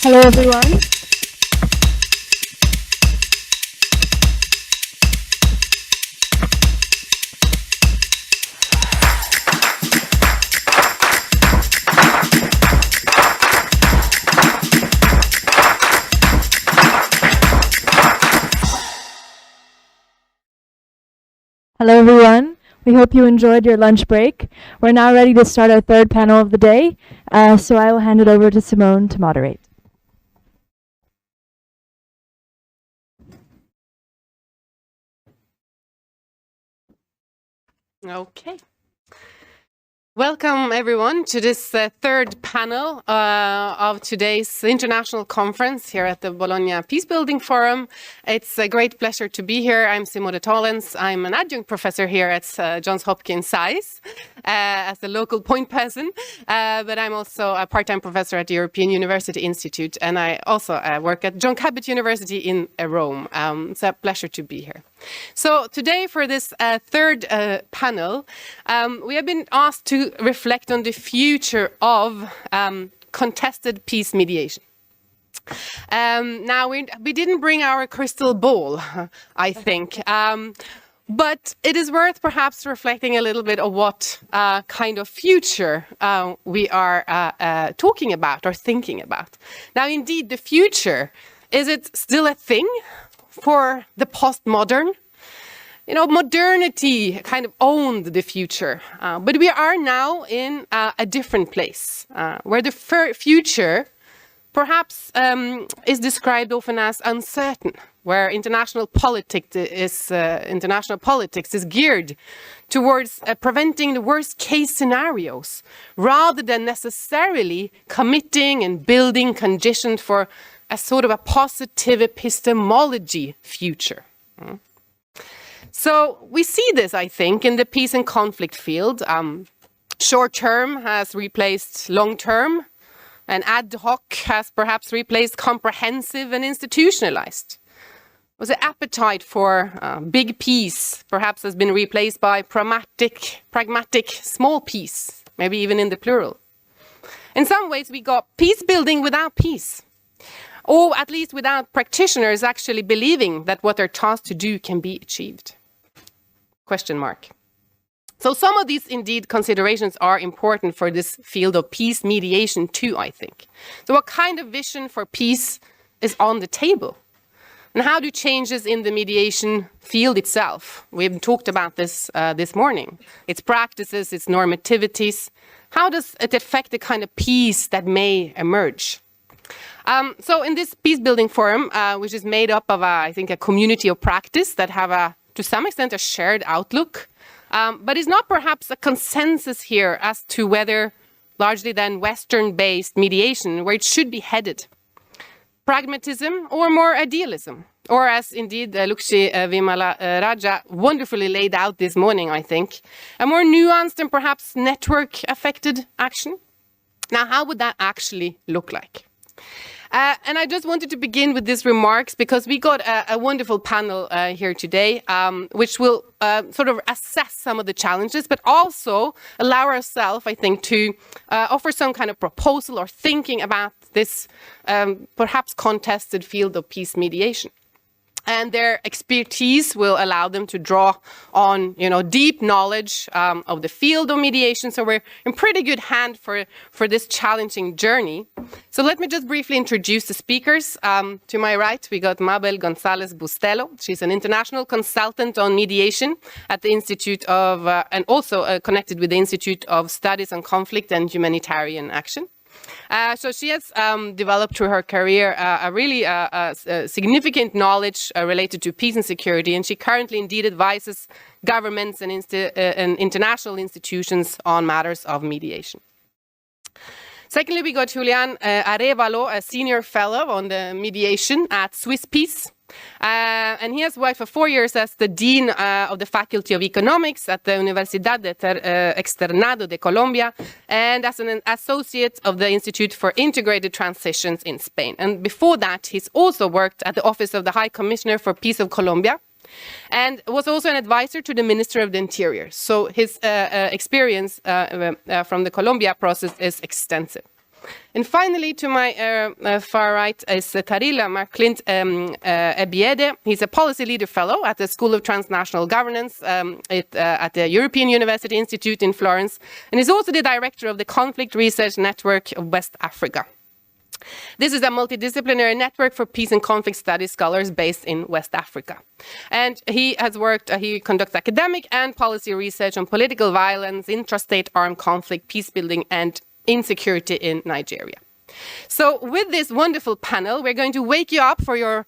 Hello, everyone. Hello, everyone. We hope you enjoyed your lunch break. We're now ready to start our third panel of the day, so I will hand it over to Simone to moderate. Okay. Welcome, everyone, to this third panel of today's international conference here at the Bologna Peacebuilding Forum. It's a great pleasure to be here. I'm Simone Tollens. I'm an adjunct professor here at Johns Hopkins SAIS as a local point person, but I'm also a part-time professor at the European University Institute, and I also work at John Cabot University in Rome. It's a pleasure to be here. So today, for this third panel, we have been asked to reflect on the future of contested peace mediation. Now, we didn't bring our crystal ball, I think, but it is worth perhaps reflecting a little bit on what kind of future we are talking about or thinking about. Now, indeed, the future, is it still a thing for the postmodern? You know, modernity kind of owned the future, but we are now in a different place, where the future perhaps is described often as uncertain, where international politics is geared towards preventing the worst case scenarios, rather than necessarily committing and building conditions for a sort of a positive epistemology future. So we see this, I think, in the peace and conflict field. Short-term has replaced long-term, and ad hoc has perhaps replaced comprehensive and institutionalized. Was the appetite for big peace perhaps has been replaced by pragmatic small peace, maybe even in the plural. In some ways, we got peace building without peace, or at least without practitioners actually believing that what they're tasked to do can be achieved. Question mark. So some of these indeed considerations are important for this field of peace mediation too, I think. So what kind of vision for peace is on the table? And how do changes in the mediation field itself? We've talked about this this morning. Its practices, its normativities. How does it affect the kind of peace that may emerge? So in this peace building forum, which is made up of, I think, a community of practice that have to some extent a shared outlook, but is not perhaps a consensus here as to whether largely then Western-based mediation, where it should be headed. Pragmatism or more idealism, or as indeed Lukshi Vimala-Raja wonderfully laid out this morning, I think, a more nuanced and perhaps network-affected action. Now, how would that actually look like? And I just wanted to begin with these remarks because we got a wonderful panel here today, which will sort of assess some of the challenges, but also allow ourselves, I think, to offer some kind of proposal or thinking about this perhaps contested field of peace mediation. And their expertise will allow them to draw on, deep knowledge of the field of mediation. So we're in pretty good hand for this challenging journey. So let me just briefly introduce the speakers. To my right, we got Mabel González Bustelo. She's an international consultant on mediation at the Institute of, and also connected with the Institute of Studies on Conflict and Humanitarian Action. So she has developed through her career a really significant knowledge related to peace and security, and she currently indeed advises governments and international institutions on matters of mediation. Secondly, we got Julian Arevalo, a senior fellow on the mediation at Swiss Peace. And he has worked for 4 years as the Dean of the Faculty of Economics at the Universidad Externado de Colombia and as an associate of the Institute for Integrated Transitions in Spain. And before that, he's also worked at the Office of the High Commissioner for Peace of Colombia and was also an advisor to the Minister of the Interior. So his experience from the Colombia process is extensive. And finally, to my far right is Tarila Marklint Ebiede. He's a policy leader fellow at the School of Transnational Governance at the European University Institute in Florence, and is also the director of the Conflict Research Network of West Africa. This is a multidisciplinary network for peace and conflict studies scholars based in West Africa. And he conducts academic and policy research on political violence, intrastate armed conflict, peace building, and insecurity in Nigeria. So with this wonderful panel, we're going to wake you up for your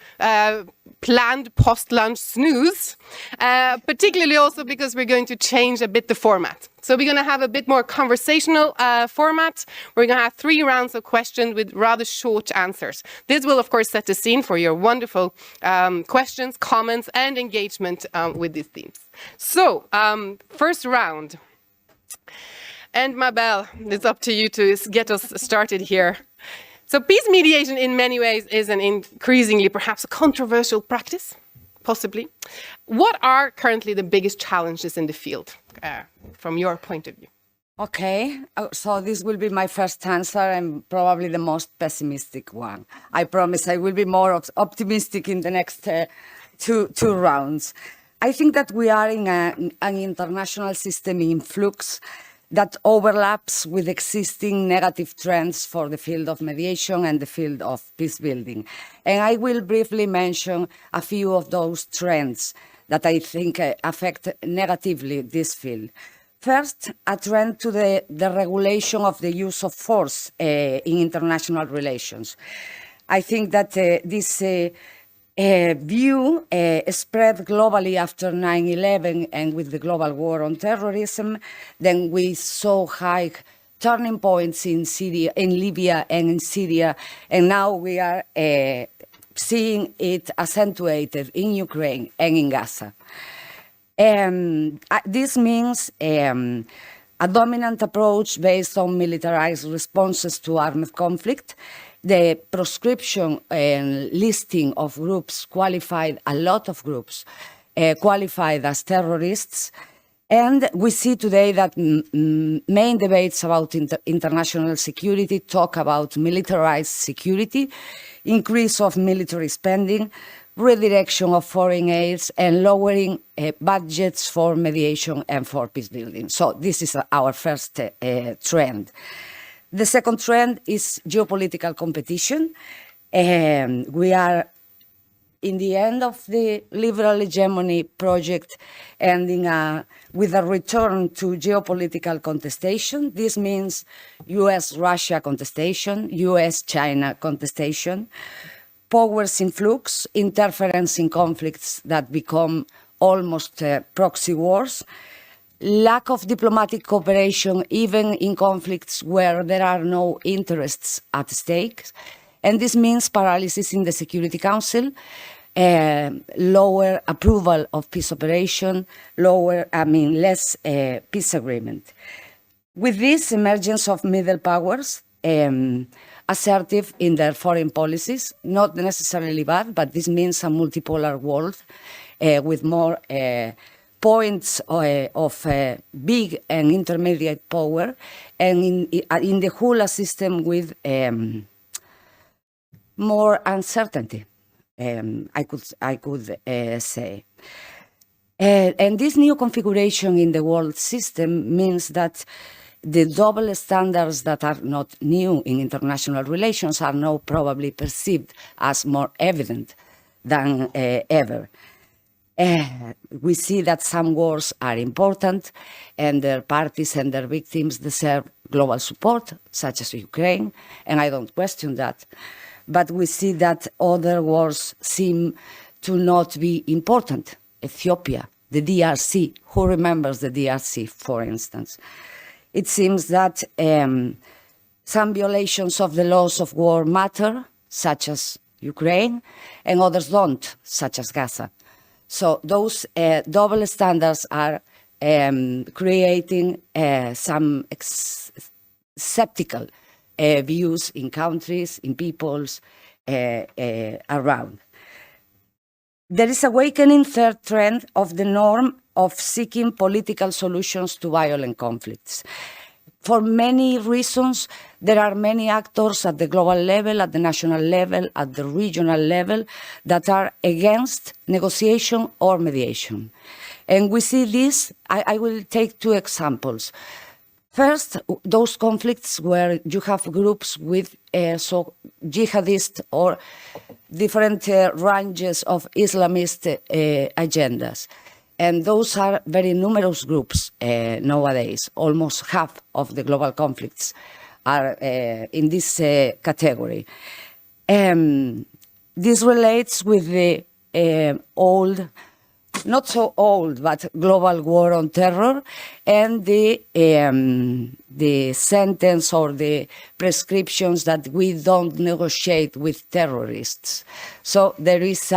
planned post-lunch snooze, particularly also because we're going to change a bit the format. So we're going to have a bit more conversational format. We're going to have 3 rounds of questions with rather short answers. This will, of course, set the scene for your wonderful questions, comments, and engagement with these themes. So, first round. And Mabel, it's up to you to get us started here. So peace mediation in many ways is an increasingly perhaps a controversial practice, possibly. What are currently the biggest challenges in the field from your point of view? Okay, so this will be my first answer and probably the most pessimistic one. I promise I will be more optimistic in the next two rounds. I think that we are in an international system in flux that overlaps with existing negative trends for the field of mediation and the field of peace building. And I will briefly mention a few of those trends that I think affect negatively this field. First, a trend to the regulation of the use of force in international relations. I think that this view spread globally after 9/11 and with the global war on terrorism. Then we saw high turning points in Syria, in Libya and in Syria, and now we are seeing it accentuated in Ukraine and in Gaza. This means a dominant approach based on militarized responses to armed conflict. The proscription and listing of groups qualified, a lot of groups qualified as terrorists. And we see today that main debates about international security talk about militarized security, increase of military spending, redirection of foreign aids, and lowering budgets for mediation and for peace building. So this is our first trend. The second trend is geopolitical competition. We are in the end of the liberal hegemony project, ending with a return to geopolitical contestation. This means US-Russia contestation, US-China contestation, powers in flux, interference in conflicts that become almost proxy wars, lack of diplomatic cooperation even in conflicts where there are no interests at stake. And this means paralysis in the Security Council, lower approval of peace operation, less peace agreement. With this emergence of middle powers, assertive in their foreign policies, not necessarily bad, but this means a multipolar world with more points of big and intermediate power, and in the whole system with more uncertainty, I could say. And this new configuration in the world system means that the double standards that are not new in international relations are now probably perceived as more evident than ever. We see that some wars are important and their parties and their victims deserve global support, such as Ukraine, and I don't question that. But we see that other wars seem to not be important. Ethiopia, the DRC, who remembers the DRC, for instance? It seems that some violations of the laws of war matter, such as Ukraine, and others don't, such as Gaza. So those double standards are creating some skeptical views in countries, in peoples around. There is a awakening third trend of the norm of seeking political solutions to violent conflicts. for many reasons, there are many actors at the global level, at the national level, at the regional level, that are against negotiation or mediation. And we see this, I will take two examples. First, those conflicts where you have groups with jihadist or different ranges of Islamist agendas. And those are very numerous groups nowadays. Almost half of the global conflicts are in this category. This relates with the old, not so old, but global war on terror, and the sentence or the prescriptions that we don't negotiate with terrorists. So there is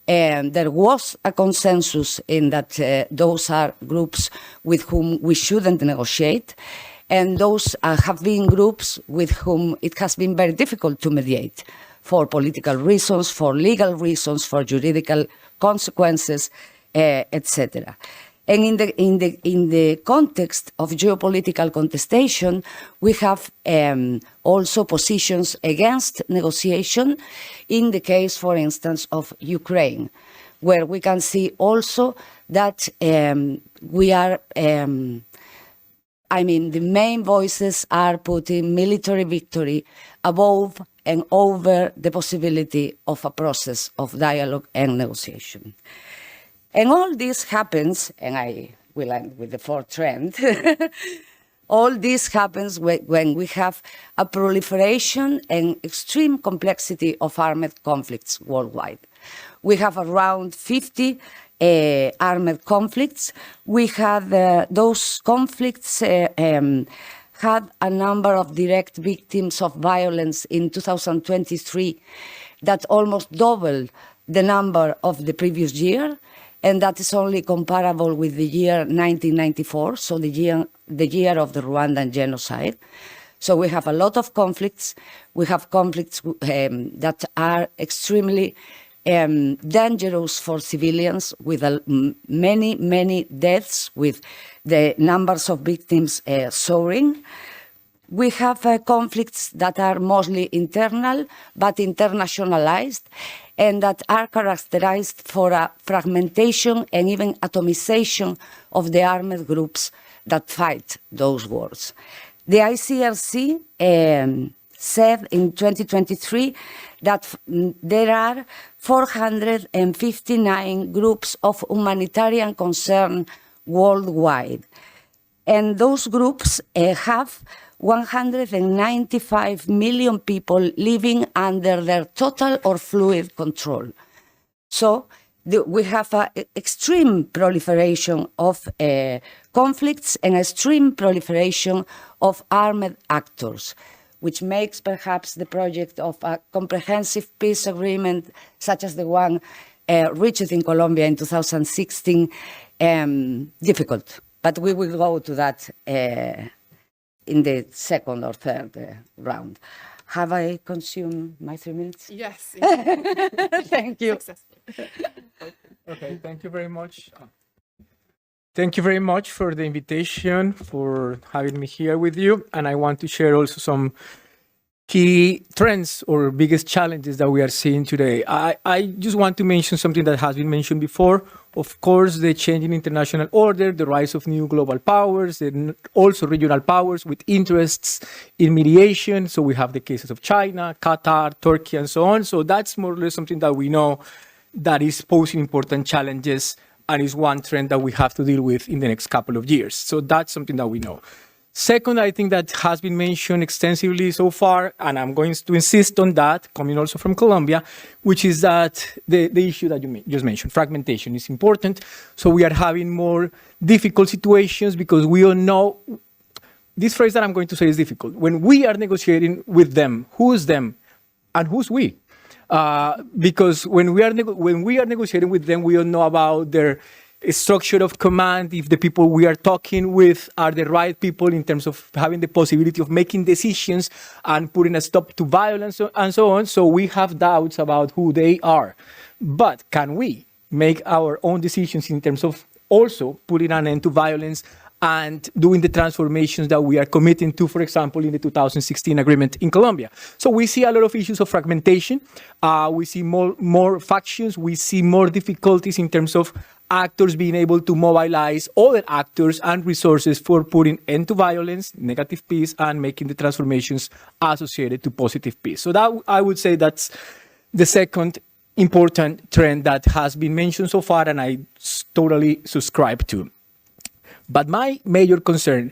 there was a consensus in that those are groups with whom we shouldn't negotiate, and those have been groups with whom it has been very difficult to mediate for political reasons, for legal reasons, for juridical consequences, etc. And in the context of geopolitical contestation, we have also positions against negotiation in the case, for instance, of Ukraine, where we can see also that we are, the main voices are putting military victory above and over the possibility of a process of dialogue and negotiation. And all this happens, and I will end with the fourth trend, all this happens when we have a proliferation and extreme complexity of armed conflicts worldwide. We have around 50 armed conflicts. We had those conflicts had a number of direct victims of violence in 2023 that almost doubled the number of the previous year. And that is only comparable with the year 1994, so the year of the Rwandan genocide. So we have a lot of conflicts. We have conflicts that are extremely dangerous for civilians, with many, many deaths, with the numbers of victims soaring. We have conflicts that are mostly internal, but internationalized, and that are characterized for a fragmentation and even atomization of the armed groups that fight those wars. The ICRC said in 2023 that there are 459 groups of humanitarian concern worldwide. And those groups have 195 million people living under their total or fluid control. So we have an extreme proliferation of conflicts and extreme proliferation of armed actors, which makes perhaps the project of a comprehensive peace agreement, such as the one reached in Colombia in 2016, difficult. But we will go to that in the second or third round. Have I consumed my 3 minutes? Yes. Thank you. Successful. Okay, thank you very much. Thank you very much for the invitation, for having me here with you. And I want to share also some key trends or biggest challenges that we are seeing today. I just want to mention something that has been mentioned before. Of course, the changing international order, the rise of new global powers, and also regional powers with interests in mediation. So we have the cases of China, Qatar, Turkey, and so on. So that's more or less something that we know that is posing important challenges and is one trend that we have to deal with in the next couple of years. So that's something that we know. Second, I think that has been mentioned extensively so far, and I'm going to insist on that, coming also from Colombia, which is that the issue that you just mentioned, fragmentation, is important. So we are having more difficult situations because we all know, this phrase that I'm going to say is difficult. When we are negotiating with them, who's them and who's we? Because when we are negotiating with them, we all know about their structure of command, if the people we are talking with are the right people in terms of having the possibility of making decisions and putting a stop to violence and so on. So we have doubts about who they are. But can we make our own decisions in terms of also putting an end to violence and doing the transformations that we are committing to, for example, in the 2016 agreement in Colombia. So we see a lot of issues of fragmentation. We see more factions. We see more difficulties in terms of actors being able to mobilize other actors and resources for putting end to violence, negative peace, and making the transformations associated to positive peace. So that, I would say, that's the second important trend that has been mentioned so far, and I totally subscribe to. But my major concern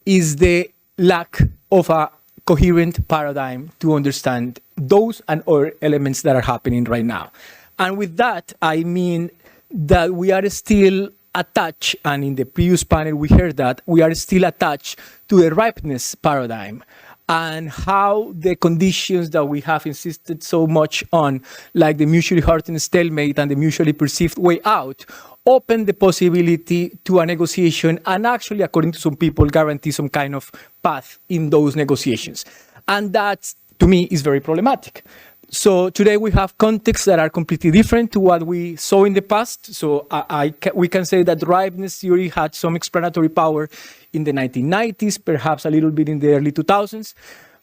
is the lack of a coherent paradigm to understand those and other elements that are happening right now. And with that, I mean that we are still attached, and in the previous panel we heard that, we are still attached to the ripeness paradigm and how the conditions that we have insisted so much on, like the mutually hurting stalemate and the mutually perceived way out, open the possibility to a negotiation and actually, according to some people, guarantee some kind of path in those negotiations. And that, to me, is very problematic. So today we have contexts that are completely different to what we saw in the past. So we can say that ripeness theory had some explanatory power in the 1990s, perhaps a little bit in the early 2000s.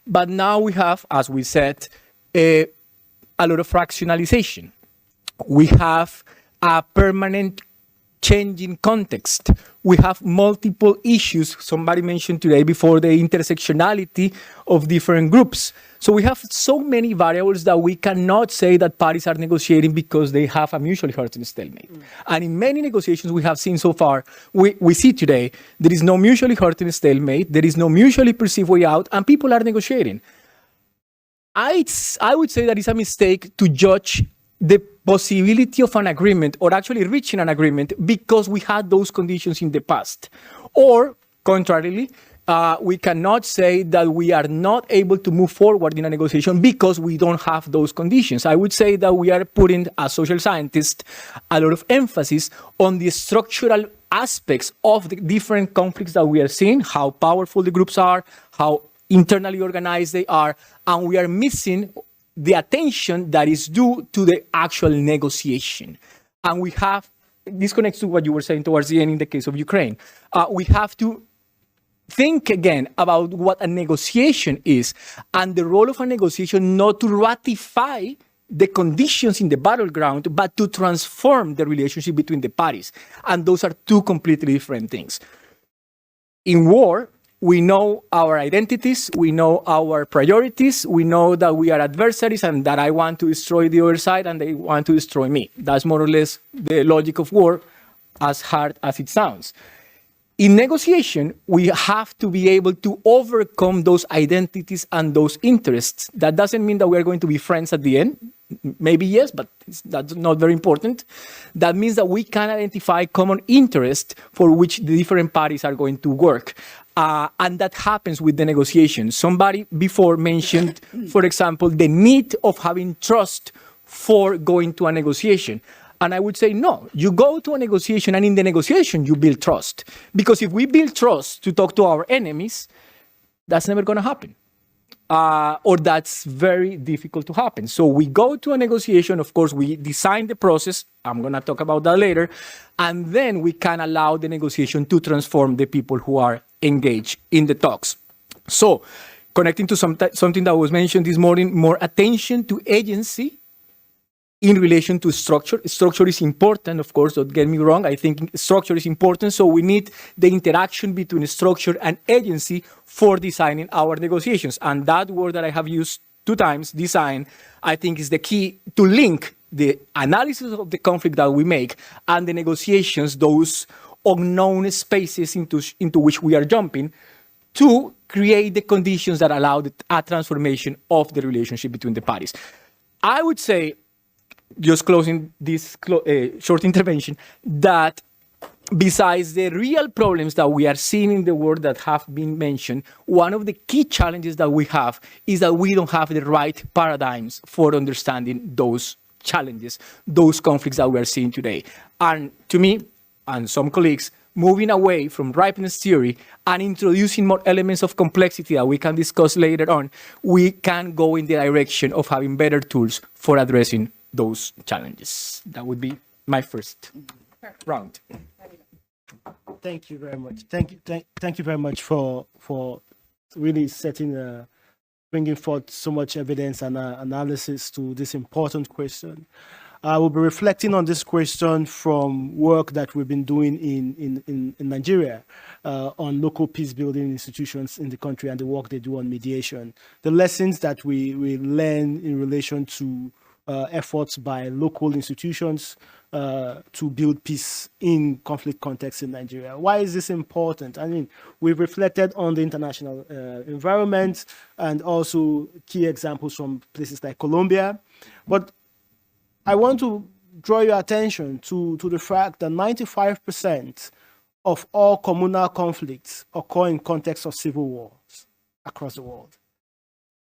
But now we have, as we said, a lot of fractionalization. We have a permanent changing context. We have multiple issues. Somebody mentioned today before the intersectionality of different groups. So we have so many variables that we cannot say that parties are negotiating because they have a mutually hurting stalemate. And in many negotiations we have seen so far, we see today, there is no mutually hurting stalemate, there is no mutually perceived way out, and people are negotiating. I would say that it's a mistake to judge the possibility of an agreement or actually reaching an agreement because we had those conditions in the past. Or, contrarily, we cannot say that we are not able to move forward in a negotiation because we don't have those conditions. I would say that we are putting, as social scientists, a lot of emphasis on the structural aspects of the different conflicts that we are seeing, how powerful the groups are, how internally organized they are, and we are missing the attention that is due to the actual negotiation. And we have, this connects to what you were saying towards the end in the case of Ukraine. We have to think again about what a negotiation is and the role of a negotiation not to ratify the conditions in the battleground, but to transform the relationship between the parties. And those are two completely different things. In war, we know our identities, we know our priorities, we know that we are adversaries and that I want to destroy the other side and they want to destroy me. That's more or less the logic of war, as hard as it sounds. In negotiation, we have to be able to overcome those identities and those interests. That doesn't mean that we are going to be friends at the end. Maybe yes, but that's not very important. That means that we can identify common interests for which the different parties are going to work. And that happens with the negotiation. Somebody before mentioned, for example, the need of having trust for going to a negotiation. And I would say, no, you go to a negotiation and in the negotiation, you build trust. Because if we build trust to talk to our enemies, that's never going to happen. Or that's very difficult to happen. So we go to a negotiation, of course, we design the process. I'm going to talk about that later. And then we can allow the negotiation to transform the people who are engaged in the talks. So connecting to something that was mentioned this morning, more attention to agency in relation to structure. Structure is important, of course, don't get me wrong. I think structure is important. So we need the interaction between structure and agency for designing our negotiations. And that word that I have used 2 times, design, I think is the key to link the analysis of the conflict that we make and the negotiations, those unknown spaces into which we are jumping, to create the conditions that allow a transformation of the relationship between the parties. I would say, just closing this short intervention, that besides the real problems that we are seeing in the world that have been mentioned, one of the key challenges that we have is that we don't have the right paradigms for understanding those challenges, those conflicts that we are seeing today. And to me, and some colleagues, moving away from ripeness theory and introducing more elements of complexity that we can discuss later on, we can go in the direction of having better tools for addressing those challenges. That would be my first round. Thank you very much. Thank you very much for really bringing forth so much evidence and analysis to this important question. I will be reflecting on this question from work that we've been doing in Nigeria on local peace building institutions in the country and the work they do on mediation. The lessons that we learn in relation to efforts by local institutions to build peace in conflict contexts in Nigeria. Why is this important? I mean, we've reflected on the international environment and also key examples from places like Colombia. But I want to draw your attention to the fact that 95% of all communal conflicts occur in context of civil wars across the world.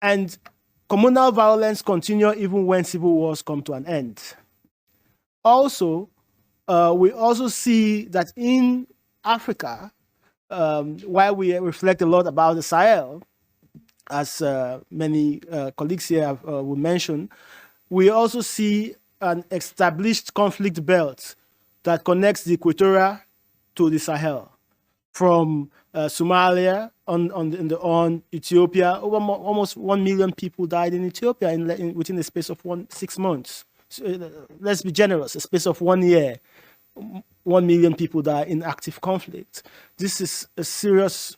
And communal violence continues even when civil wars come to an end. Also, we also see that in Africa, while we reflect a lot about the Sahel, as many colleagues here will mention, we also see an established conflict belt that connects the Equatorial to the Sahel, from Somalia on Ethiopia. Almost 1 million people died in Ethiopia within the space of 6 months. So, let's be generous, a space of 1 year, 1 million people die in active conflict. This is a serious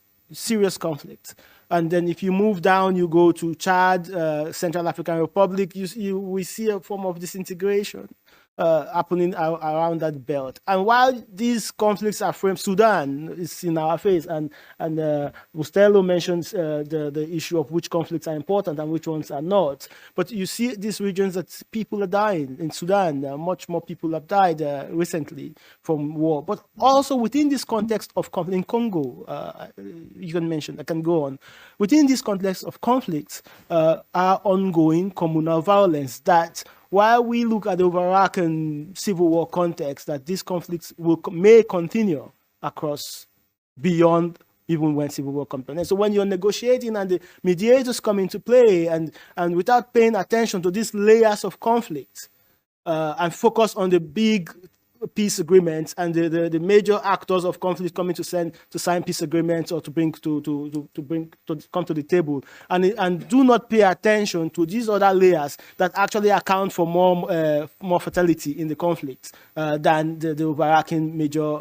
conflict. And then if you move down, you go to Chad, Central African Republic, we see a form of disintegration happening around that belt. And while these conflicts are framed, Sudan is in our face, and Bustelo mentions the issue of which conflicts are important and which ones are not. But you see these regions that people are dying. In Sudan, much more people have died recently from war. But also within this context of conflict in Congo, you can mention, I can go on. Within this context of conflicts are ongoing communal violence that, while we look at the overarching civil war context, that these conflicts may continue across beyond even when civil war comes to an end. So when you're negotiating and the mediators come into play and without paying attention to these layers of conflict and focus on the big peace agreements and the major actors of conflict coming to sign peace agreements or to come to the table, and do not pay attention to these other layers that actually account for more fatality in the conflict than the overarching major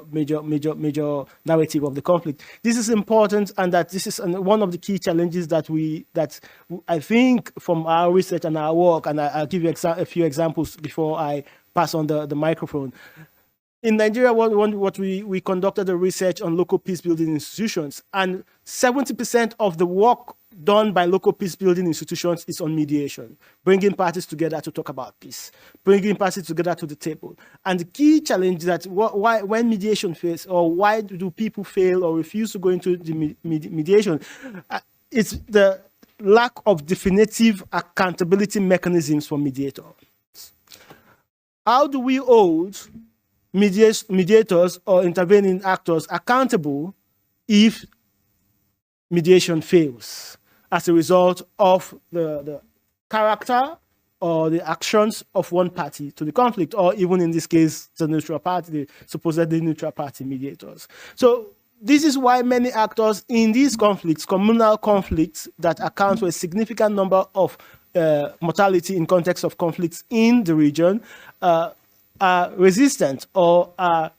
narrative of the conflict. This is important, and that this is one of the key challenges that I think from our research and our work, and I'll give you a few examples before I pass on the microphone. In Nigeria, we conducted a research on local peace building institutions, and 70% of the work done by local peace building institutions is on mediation, bringing parties together to talk about peace, bringing parties together to the table. And the key challenge that when mediation fails, or why do people fail or refuse to go into the mediation, it's the lack of definitive accountability mechanisms for mediators. How do we hold mediators or intervening actors accountable if mediation fails as a result of the character or the actions of one party to the conflict, or even in this case, the neutral party, the supposedly neutral party mediators? So this is why many actors in these conflicts, communal conflicts that account for a significant number of mortality in context of conflicts in the region, are resistant or are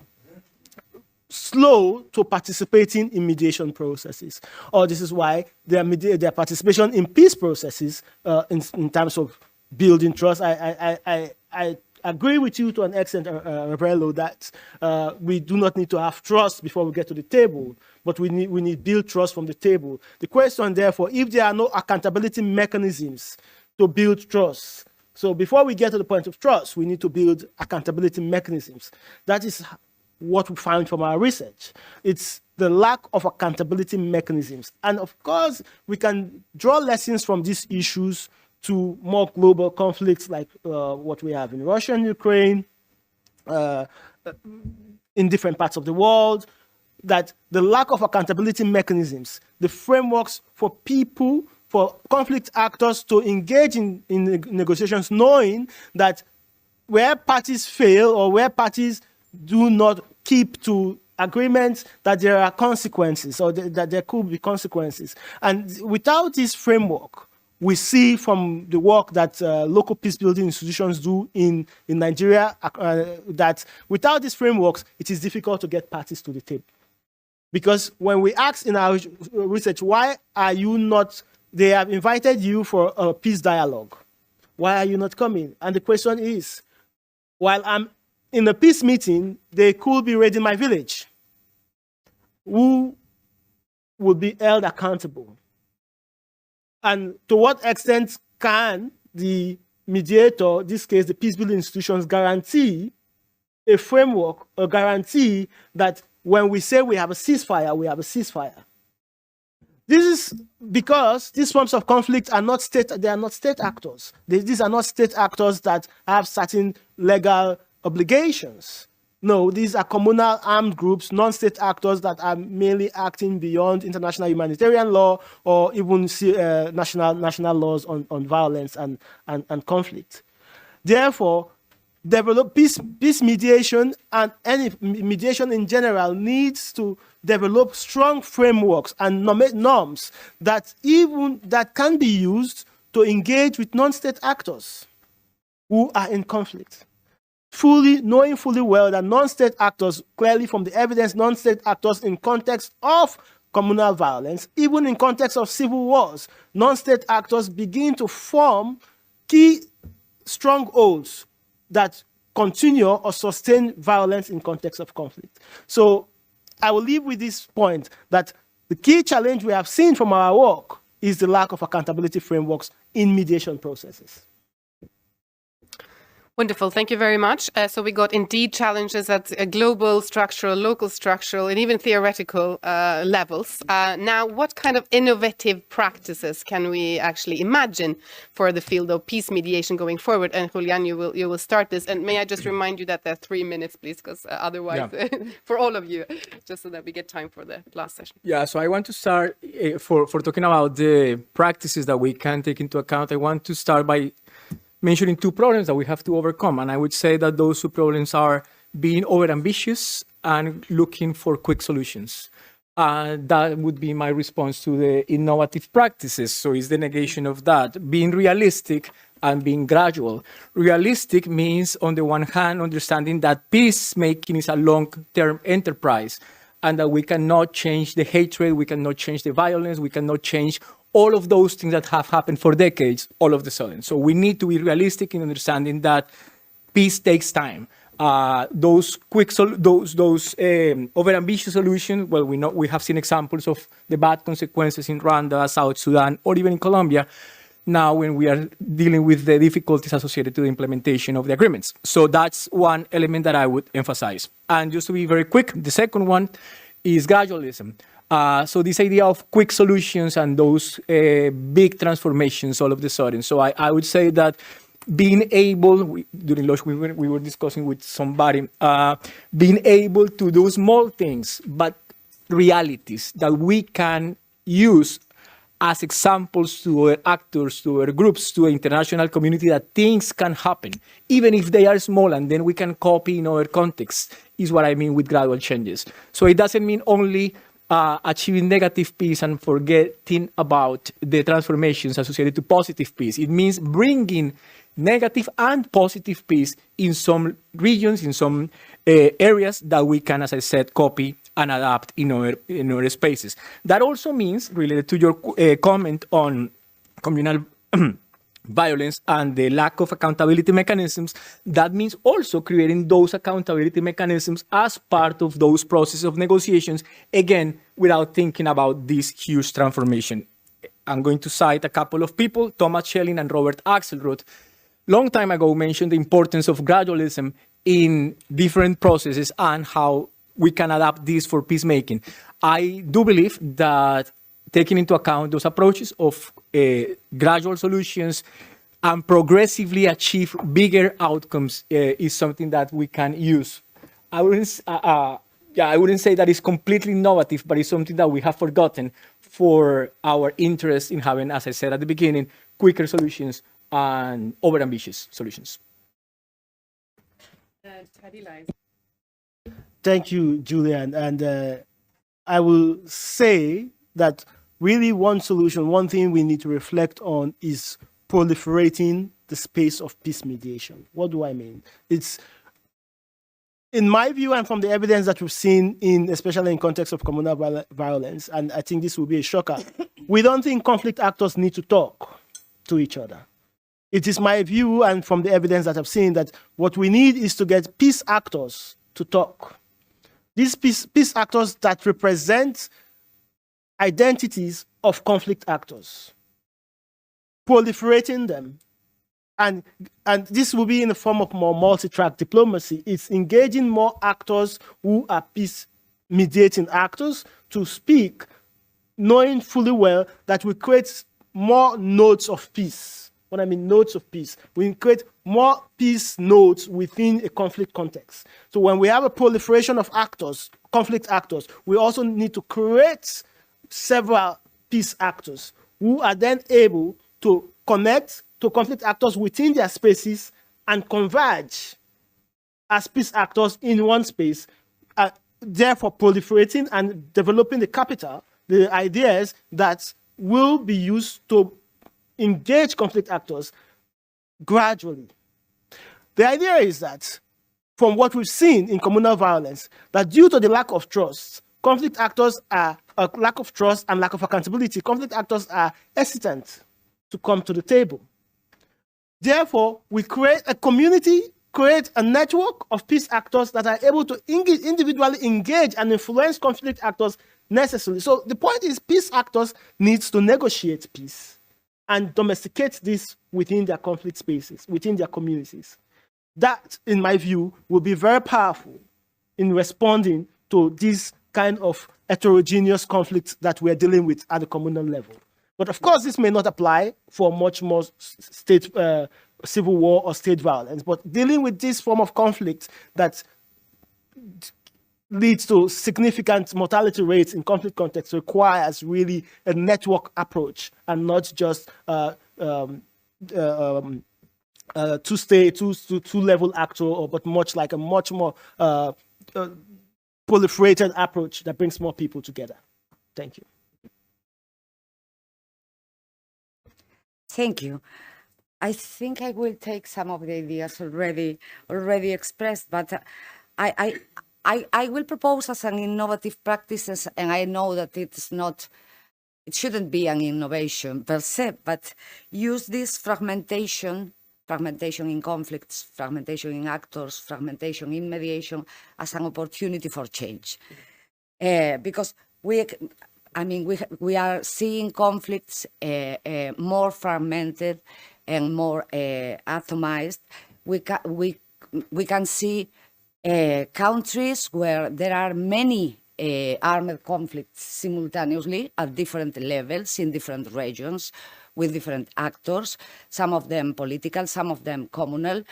slow to participating in mediation processes. Or this is why their participation in peace processes in terms of building trust. I agree with you to an extent, Reverelo, that we do not need to have trust before we get to the table, but we need build trust from the table. The question, therefore, if there are no accountability mechanisms to build trust, so before we get to the point of trust, we need to build accountability mechanisms. That is what we found from our research. It's the lack of accountability mechanisms. And of course, we can draw lessons from these issues to more global conflicts like what we have in Russia and Ukraine, in different parts of the world, that the lack of accountability mechanisms, the frameworks for people, for conflict actors to engage in negotiations, knowing that where parties fail or where parties do not keep to agreement that there are consequences, or that there could be consequences. And without this framework, we see from the work that local peace-building institutions do in Nigeria, that without these frameworks, it is difficult to get parties to the table. Because when we ask in our research, why are you not, they have invited you for a peace dialogue. Why are you not coming? And the question is, while I'm in a peace meeting, they could be raiding my village. Who will be held accountable? And to what extent can the mediator, in this case the peace-building institutions, guarantee a framework, a guarantee that when we say we have a ceasefire, we have a ceasefire? This is because these forms of conflict are not state, they are not state actors. These are not state actors that have certain legal obligations. No, these are communal armed groups, non-state actors that are merely acting beyond international humanitarian law or even national laws on violence and conflict. Therefore, develop peace mediation, and any mediation in general, needs to develop strong frameworks and norms that can be used to engage with non-state actors who are in conflict. Knowing fully well that non-state actors, clearly from the evidence, non-state actors in context of communal violence, even in context of civil wars, non-state actors begin to form key strongholds that continue or sustain violence in context of conflict. So I will leave with this point that the key challenge we have seen from our work is the lack of accountability frameworks in mediation processes. Wonderful. Thank you very much. So we got indeed challenges at a global, structural, local structural, and even theoretical levels. Now, what kind of innovative practices can we actually imagine for the field of peace mediation going forward? And Julian, you will start this. And may I just remind you that there are 3 minutes, please, because otherwise, for all of you, just so that we get time for the last session. Yeah, so I want to start, for talking about the practices that we can take into account, I want to start by mentioning 2 problems that we have to overcome. And I would say that those 2 problems are being overambitious and looking for quick solutions. That would be my response to the innovative practices. So it's the negation of that. Being realistic and being gradual. Realistic means, on the one hand, understanding that peacemaking is a long-term enterprise and that we cannot change the hatred, we cannot change the violence, we cannot change all of those things that have happened for decades all of a sudden. So we need to be realistic in understanding that peace takes time. Those overambitious solutions, well, we have seen examples of the bad consequences in Rwanda, South Sudan, or even in Colombia, now when we are dealing with the difficulties associated to the implementation of the agreements. So that's one element that I would emphasize. And just to be very quick, the second one is gradualism. So this idea of quick solutions and those big transformations all of a sudden. So I would say that being able, during lunch we were discussing with somebody, being able to do small things, but realities that we can use as examples to our actors, to our groups, to the international community, that things can happen, even if they are small, and then we can copy in other contexts, is what I mean with gradual changes. So it doesn't mean only achieving negative peace and forgetting about the transformations associated to positive peace. It means bringing negative and positive peace in some regions, in some areas that we can, as I said, copy and adapt in other spaces. That also means, related to your comment on communal violence and the lack of accountability mechanisms, that means also creating those accountability mechanisms as part of those processes of negotiations, again, without thinking about this huge transformation. I'm going to cite a couple of people, Thomas Schelling and Robert Axelrod, long time ago mentioned the importance of gradualism in different processes and how we can adapt this for peacemaking. I do believe that taking into account those approaches of gradual solutions and progressively achieve bigger outcomes is something that we can use. I wouldn't say that it's completely innovative, but it's something that we have forgotten for our interest in having, as I said at the beginning, quicker solutions and overambitious solutions. Thank you, Julian. And I will say that really one solution, one thing we need to reflect on is proliferating the space of peace mediation. What do I mean? It's, in my view, and from the evidence that we've seen, especially in context of communal violence, and I think this will be a shocker, we don't think conflict actors need to talk to each other. It is my view, and from the evidence that I've seen, that what we need is to get peace actors to talk. These peace actors that represent identities of conflict actors, proliferating them. And this will be in the form of more multi-track diplomacy. It's engaging more actors who are peace mediating actors to speak, knowing fully well that we create more nodes of peace. What I mean, nodes of peace. We create more peace nodes within a conflict context. So when we have a proliferation of actors, conflict actors, we also need to create several peace actors who are then able to connect to conflict actors within their spaces and converge as peace actors in one space, therefore proliferating and developing the capital, the ideas that will be used to engage conflict actors gradually. The idea is that, from what we've seen in communal violence, that due to the lack of trust, conflict actors are a lack of trust and lack of accountability. Conflict actors are hesitant to come to the table. Therefore, we create a community, create a network of peace actors that are able to individually engage and influence conflict actors necessarily. So the point is, peace actors need to negotiate peace and domesticate this within their conflict spaces, within their communities. That, in my view, will be very powerful in responding to this kind of heterogeneous conflicts that we're dealing with at the communal level. But of course, this may not apply for much more state civil war or state violence. But dealing with this form of conflict that leads to significant mortality rates in conflict context requires really a network approach and not just two-level actor, but much like a much more proliferated approach that brings more people together. Thank you. Thank you. I think I will take some of the ideas already expressed, but I will propose as an innovative practices, and I know that it shouldn't be an innovation per se, but use this fragmentation in conflicts, fragmentation in actors, fragmentation in mediation as an opportunity for change. Because we are seeing conflicts more fragmented and more atomized. We can see countries where there are many armed conflicts simultaneously at different levels in different regions with different actors, some of them political, some of them communal.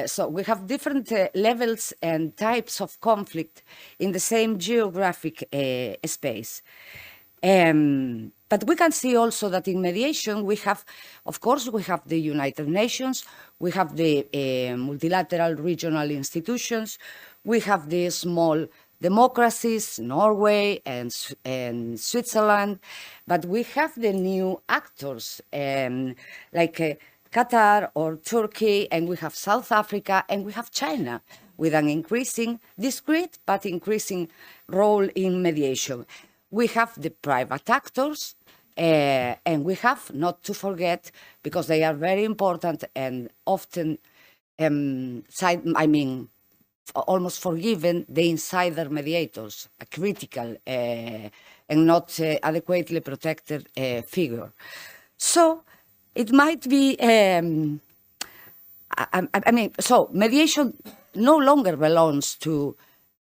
So we have different levels and types of conflict in the same geographic space. But we can see also that in mediation we have the United Nations, we have the multilateral regional institutions, we have the small democracies, Norway and Switzerland, but we have the new actors like Qatar or Turkey, and we have South Africa, and we have China with an increasing, discrete but increasing role in mediation. We have the private actors, and we have, not to forget, because they are very important and often, almost forgiven, the insider mediators, a critical and not adequately protected figure. So it might be, so mediation no longer belongs to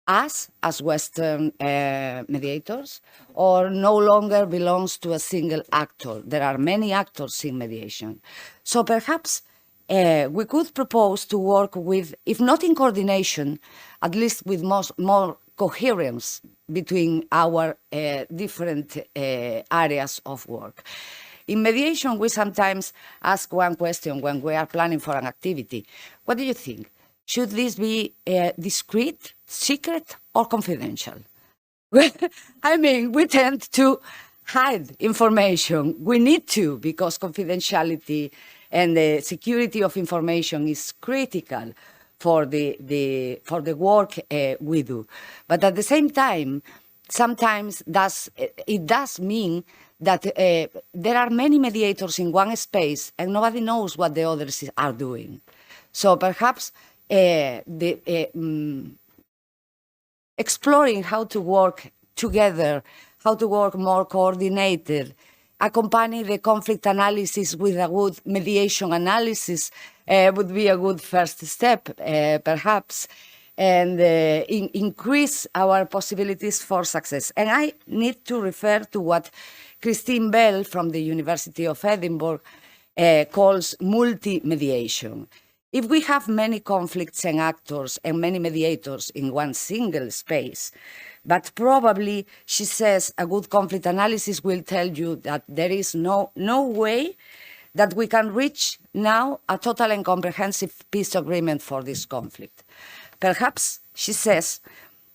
us as Western mediators, or no longer belongs to a single actor. There are many actors in mediation. So perhaps we could propose to work with, if not in coordination, at least with more coherence between our different areas of work. In mediation, we sometimes ask one question when we are planning for an activity. What do you think? Should this be discreet, secret, or confidential? I mean, we tend to hide information. We need to, because confidentiality and the security of information is critical for the work we do. But at the same time, sometimes it does mean that there are many mediators in one space and nobody knows what the others are doing. So perhaps exploring how to work together, how to work more coordinated, accompany the conflict analysis with a good mediation analysis would be a good first step, perhaps, and increase our possibilities for success. And I need to refer to what Christine Bell from the University of Edinburgh calls multi-mediation. If we have many conflicts and actors and many mediators in one single space, but probably, she says, a good conflict analysis will tell you that there is no way that we can reach now a total and comprehensive peace agreement for this conflict. Perhaps, she says,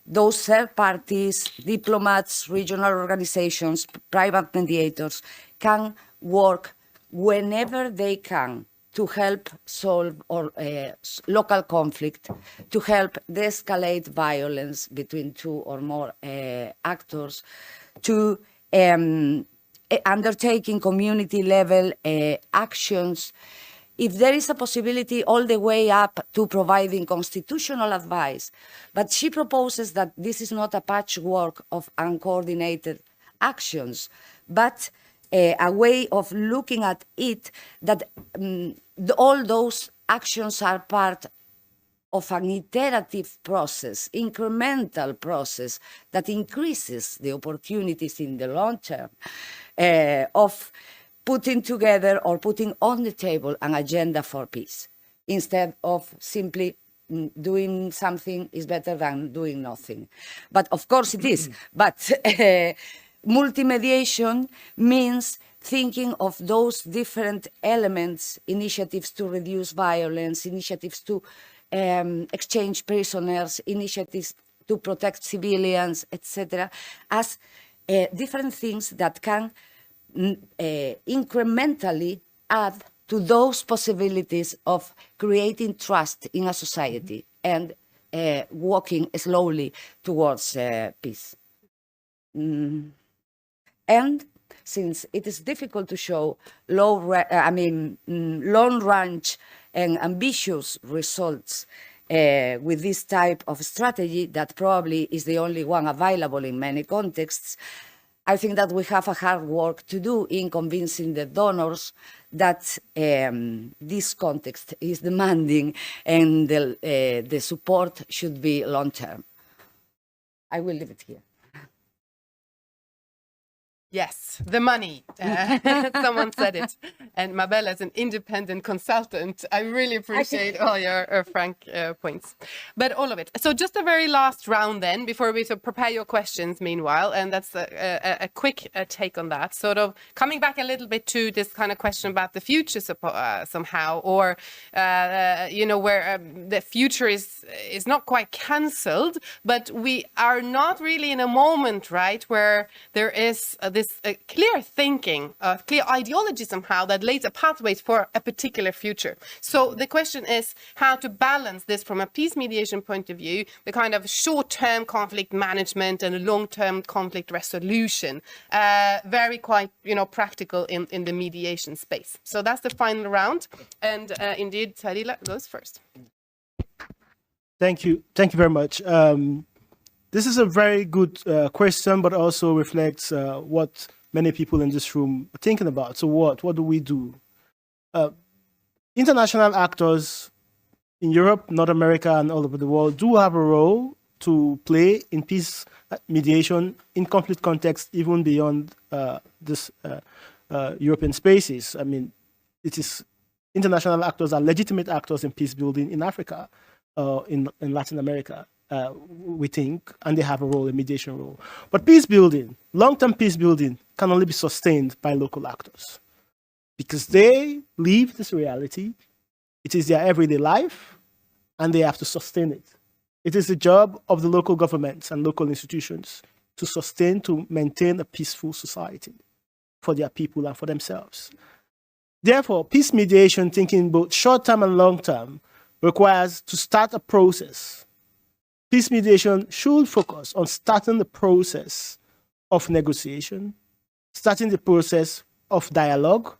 those third parties, diplomats, regional organizations, private mediators can work whenever they can to help solve local conflict, to help de-escalate violence between two or more actors, to undertaking community-level actions. If there is a possibility all the way up to providing constitutional advice, but she proposes that this is not a patchwork of uncoordinated actions, but a way of looking at it that all those actions are part of an iterative process, incremental process that increases the opportunities in the long term of putting together or putting on the table an agenda for peace, instead of simply doing something is better than doing nothing. But of course it is. But multi-mediation means thinking of those different elements, initiatives to reduce violence, initiatives to exchange prisoners, initiatives to protect civilians, etc., as different things that can incrementally add to those possibilities of creating trust in a society and walking slowly towards peace. And since it is difficult to show long-range and ambitious results with this type of strategy, that probably is the only one available in many contexts, I think that we have a hard work to do in convincing the donors that this context is demanding and the support should be long-term. I will leave it here. Yes, the money. Someone said it. And Mabel, as an independent consultant, I really appreciate all your frank points. But all of it. So just a very last round then, before we prepare your questions meanwhile, and that's a quick take on that. Sort of coming back a little bit to this kind of question about the future somehow, or, where the future is not quite cancelled, but we are not really in a moment, right, where there is this clear thinking, clear ideology somehow that lays a pathways for a particular future. So the question is how to balance this from a peace mediation point of view, the kind of short-term conflict management and long-term conflict resolution, very quite, practical in the mediation space. So that's the final round. And indeed, Sadila goes first. Thank you very much. This is a very good question, but also reflects what many people in this room are thinking about. So what do we do? International actors in Europe, North America, and all over the world do have a role to play in peace mediation in conflict context, even beyond this European spaces. I mean, international actors are legitimate actors in peace building in Africa, in Latin America. We think, and they have a role, a mediation role. But peace building, long-term peace building, can only be sustained by local actors because they live this reality. It is their everyday life, and they have to sustain it. It is the job of the local governments and local institutions to sustain, to maintain a peaceful society for their people and for themselves. Therefore, peace mediation, thinking both short-term and long-term, requires to start a process. Peace mediation should focus on starting the process of negotiation, starting the process of dialogue,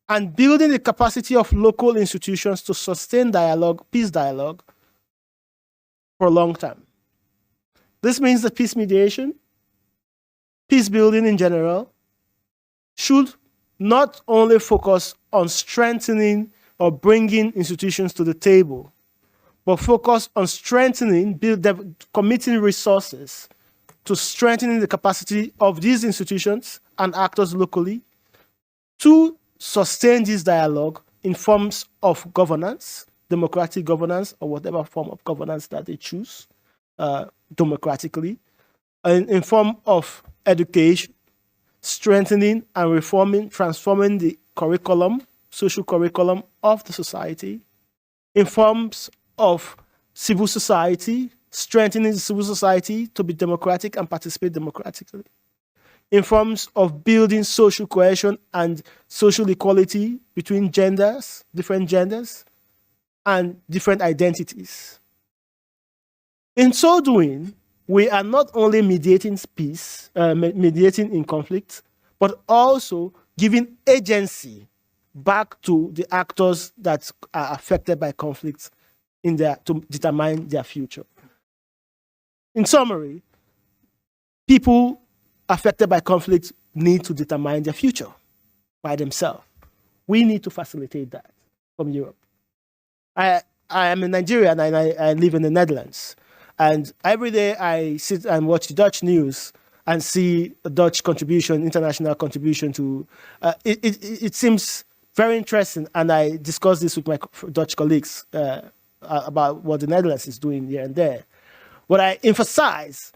and building the capacity of local institutions to sustain dialogue, peace dialogue, for a long time. This means that peace mediation, peace building in general, should not only focus on strengthening or bringing institutions to the table, but focus on strengthening, committing resources to strengthening the capacity of these institutions and actors locally to sustain this dialogue in forms of governance, democratic governance, or whatever form of governance that they choose democratically, in form of education, strengthening and reforming, transforming the curriculum, social curriculum of the society, in forms of civil society, strengthening the civil society to be democratic and participate democratically, in forms of building social cohesion and social equality between genders, different genders, and different identities. In so doing, we are not only mediating peace, mediating in conflict, but also giving agency back to the actors that are affected by conflicts to determine their future. In summary, people affected by conflict need to determine their future by themselves. We need to facilitate that from Europe. I am in Nigeria and I live in the Netherlands. And every day I sit and watch Dutch news and see a Dutch contribution, international contribution to, it seems very interesting. And I discuss this with my Dutch colleagues about what the Netherlands is doing here and there. But I emphasize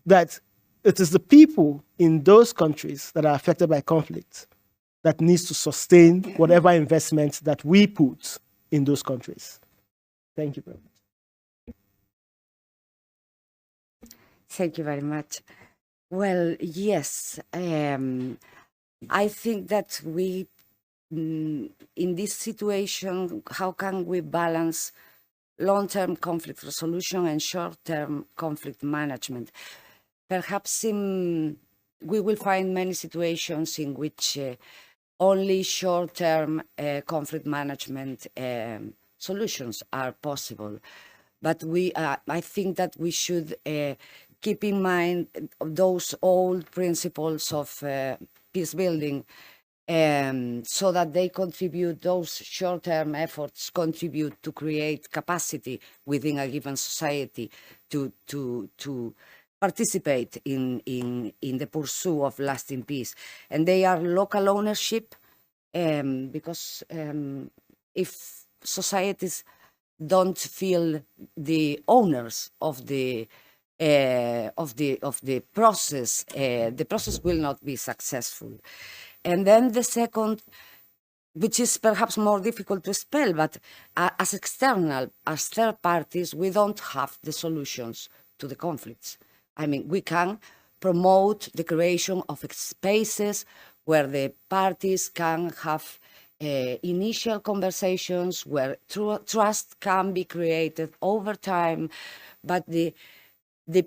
that it is the people in those countries that are affected by conflict that needs to sustain whatever investment that we put in those countries. Thank you very much. Thank you very much. Well, yes, I think that we, in this situation, how can we balance long-term conflict resolution and short-term conflict management? Perhaps we will find many situations in which only short-term conflict management solutions are possible. But I think that we should keep in mind those old principles of peace building, so that they contribute, those short-term efforts contribute to create capacity within a given society to participate in the pursuit of lasting peace. And they are local ownership, because if societies don't feel the owners of the process, the process will not be successful. And then the second, which is perhaps more difficult to spell, but as external, as third parties, we don't have the solutions to the conflicts. I mean, we can promote the creation of spaces where the parties can have initial conversations, where trust can be created over time, but the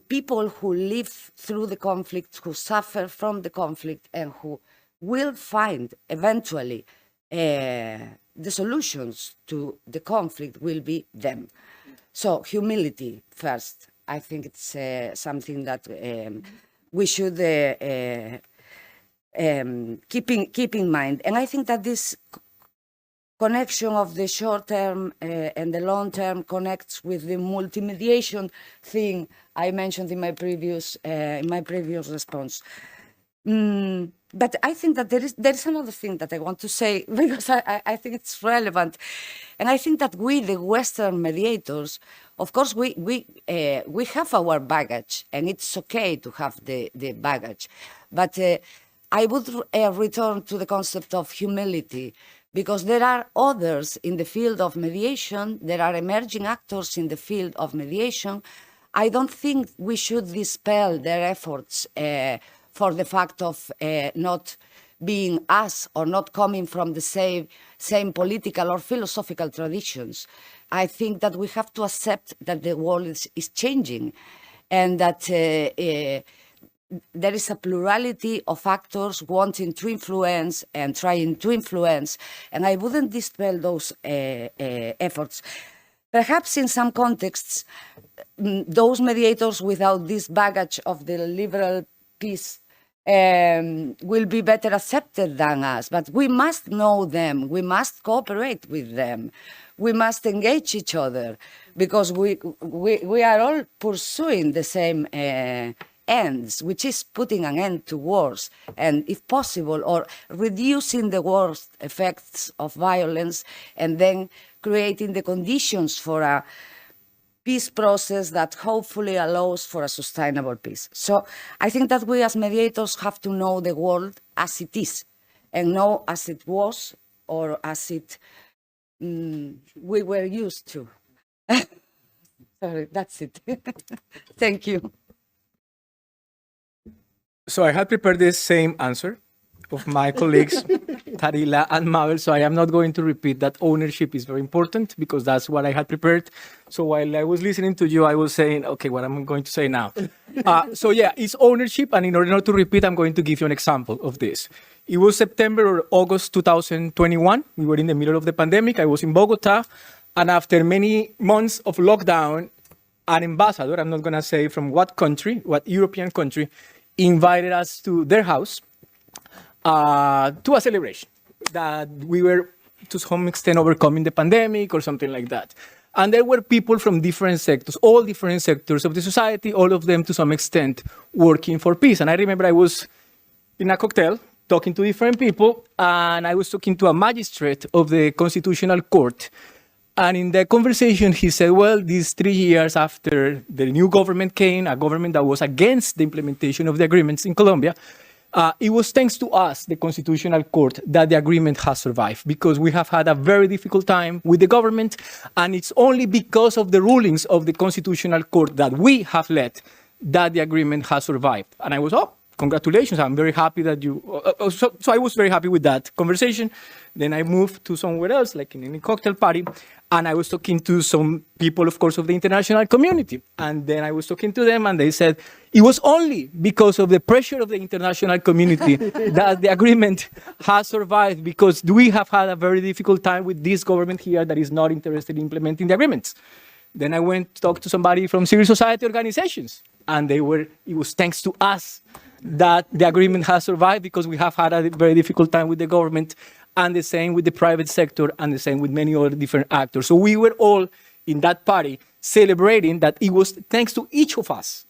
people who live through the conflict, who suffer from the conflict, and who will find eventually the solutions to the conflict will be them. So humility first. I think it's something that we should keep in mind. And I think that this connection of the short term and the long term connects with the multimediation thing I mentioned in my previous response. But I think that there is another thing that I want to say, because I think it's relevant. And I think that we, the Western mediators, of course, we have our baggage, and it's okay to have the baggage. But I would return to the concept of humility, because there are others in the field of mediation, there are emerging actors in the field of mediation. I don't think we should dispel their efforts for the fact of not being us or not coming from the same political or philosophical traditions. I think that we have to accept that the world is changing, and that there is a plurality of actors wanting to influence and trying to influence, and I wouldn't dispel those efforts. Perhaps in some contexts, those mediators without this baggage of the liberal peace will be better accepted than us, but we must know them, we must cooperate with them, we must engage each other, because we are all pursuing the same ends, which is putting an end to wars, and if possible, or reducing the worst effects of violence, and then creating the conditions for a peace process that hopefully allows for a sustainable peace. So I think that we as mediators have to know the world as it is, and know as it was, or as it we were used to. Sorry, that's it. Thank you. So I had prepared this same answer of my colleagues, Tarila and Mabel, so I am not going to repeat that ownership is very important, because that's what I had prepared. So while I was listening to you, I was saying, okay, what am I going to say now? So yeah, it's ownership, and in order not to repeat, I'm going to give you an example of this. It was September or August 2021. We were in the middle of the pandemic. I was in Bogota, and after many months of lockdown, an ambassador, I'm not going to say from what country, what European country, invited us to their house to a celebration that we were to some extent overcoming the pandemic or something like that. And there were people from different sectors, all different sectors of the society, all of them to some extent working for peace. And I remember I was in a cocktail talking to different people, and I was talking to a magistrate of the Constitutional Court. And in the conversation, he said, well, these 3 years after the new government came, a government that was against the implementation of the agreements in Colombia, it was thanks to us, the Constitutional Court, that the agreement has survived, because we have had a very difficult time with the government, and it's only because of the rulings of the Constitutional Court that we have led that the agreement has survived. And I was, oh, congratulations, I'm very happy that you... So I was very happy with that conversation. Then I moved to somewhere else, like in any cocktail party, and I was talking to some people, of course, of the international community. And then I was talking to them, and they said, it was only because of the pressure of the international community that the agreement has survived, because we have had a very difficult time with this government here that is not interested in implementing the agreements. Then I went to talk to somebody from civil society organizations, and it was thanks to us that the agreement has survived, because we have had a very difficult time with the government, and the same with the private sector, and the same with many other different actors. So we were all in that party celebrating that it was thanks to each of us,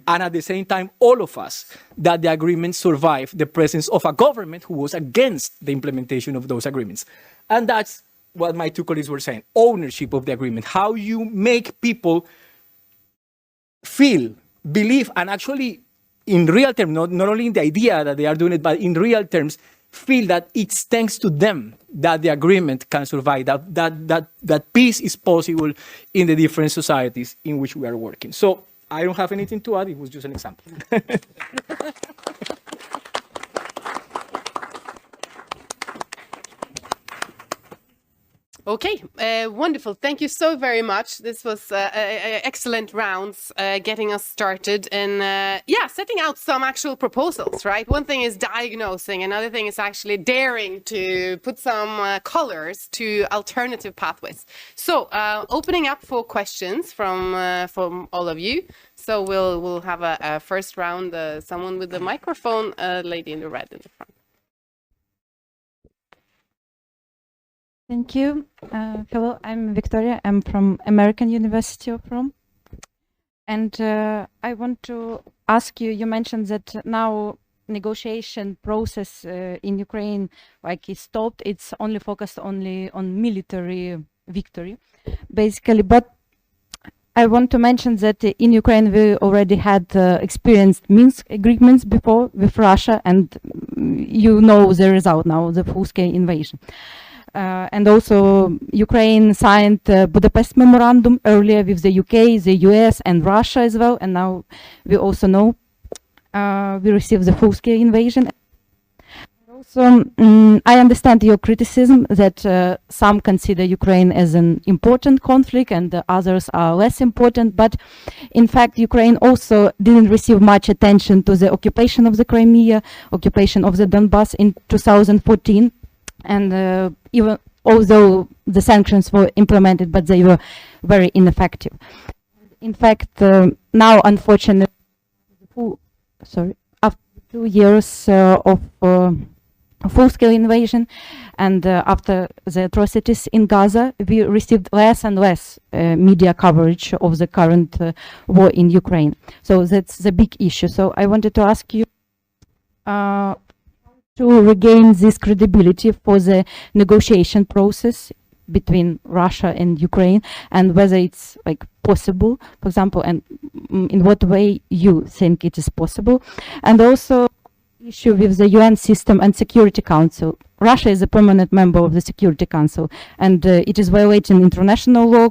and at the same time, all of us, that the agreement survived the presence of a government who was against the implementation of those agreements. And that's what my two colleagues were saying, ownership of the agreement, how you make people feel, believe, and actually in real terms, not only in the idea that they are doing it, but in real terms, feel that it's thanks to them that the agreement can survive, that peace is possible in the different societies in which we are working. So I don't have anything to add. It was just an example. Okay, wonderful. Thank you so very much. This was excellent rounds getting us started and setting out some actual proposals, right? One thing is diagnosing. Another thing is actually daring to put some colors to alternative pathways. So opening up for questions from all of you. So we'll have a first round, someone with the microphone, lady in the red in the front. Thank you. Hello, I'm Victoria. I'm from American University of Rome. And I want to ask you, you mentioned that now negotiation process in Ukraine is stopped. It's only focused only on military victory, basically. But I want to mention that in Ukraine we already had experienced Minsk agreements before with Russia, and you know the result now, the full-scale invasion. and also Ukraine signed the Budapest Memorandum earlier with the UK, the US, and Russia as well. And now we also know we received the full-scale invasion. Also, I understand your criticism that some consider Ukraine as an important conflict and the others are less important. But in fact, Ukraine also didn't receive much attention to the occupation of the Crimea, occupation of the Donbass in 2014. And even although the sanctions were implemented, but they were very ineffective. In fact, now, unfortunately, after 2 years of full-scale invasion and after the atrocities in Gaza, we received less and less media coverage of the current war in Ukraine. So that's the big issue. So I wanted to ask you to regain this credibility for the negotiation process between Russia and Ukraine, and whether it's like possible, for example, and in what way you think it is possible. And also issue with the UN system and Security Council. Russia is a permanent member of the Security Council, and it is violating international law,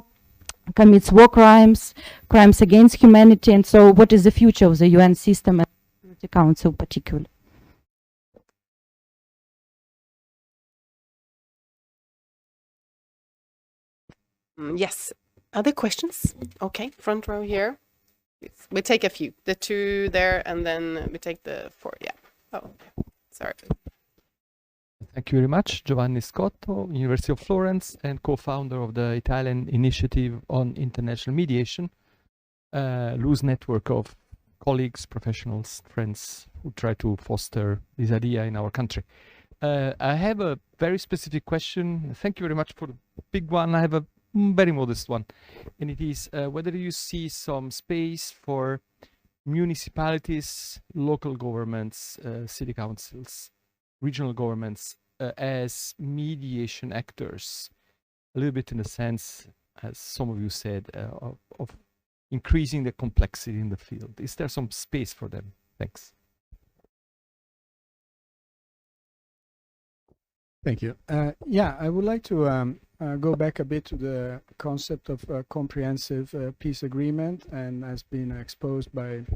commits war crimes, crimes against humanity. And so what is the future of the UN system and Security Council particularly? Yes. Other questions? Okay, front row here. We take a few. The two there, and then we take the four. Yeah. Oh, okay. Sorry. Thank you very much. Giovanni Scotto, University of Florence, and co-founder of the Italian Initiative on International Mediation, loose network of colleagues, professionals, friends who try to foster this idea in our country. I have a very specific question. Thank you very much for the big one. I have a very modest one, and it is whether you see some space for municipalities, local governments, city councils, regional governments as mediation actors, a little bit in the sense, as some of you said, of increasing the complexity in the field. Is there some space for them? Thanks. Thank you. Yeah, I would like to go back a bit to the concept of comprehensive peace agreement, and has been exposed by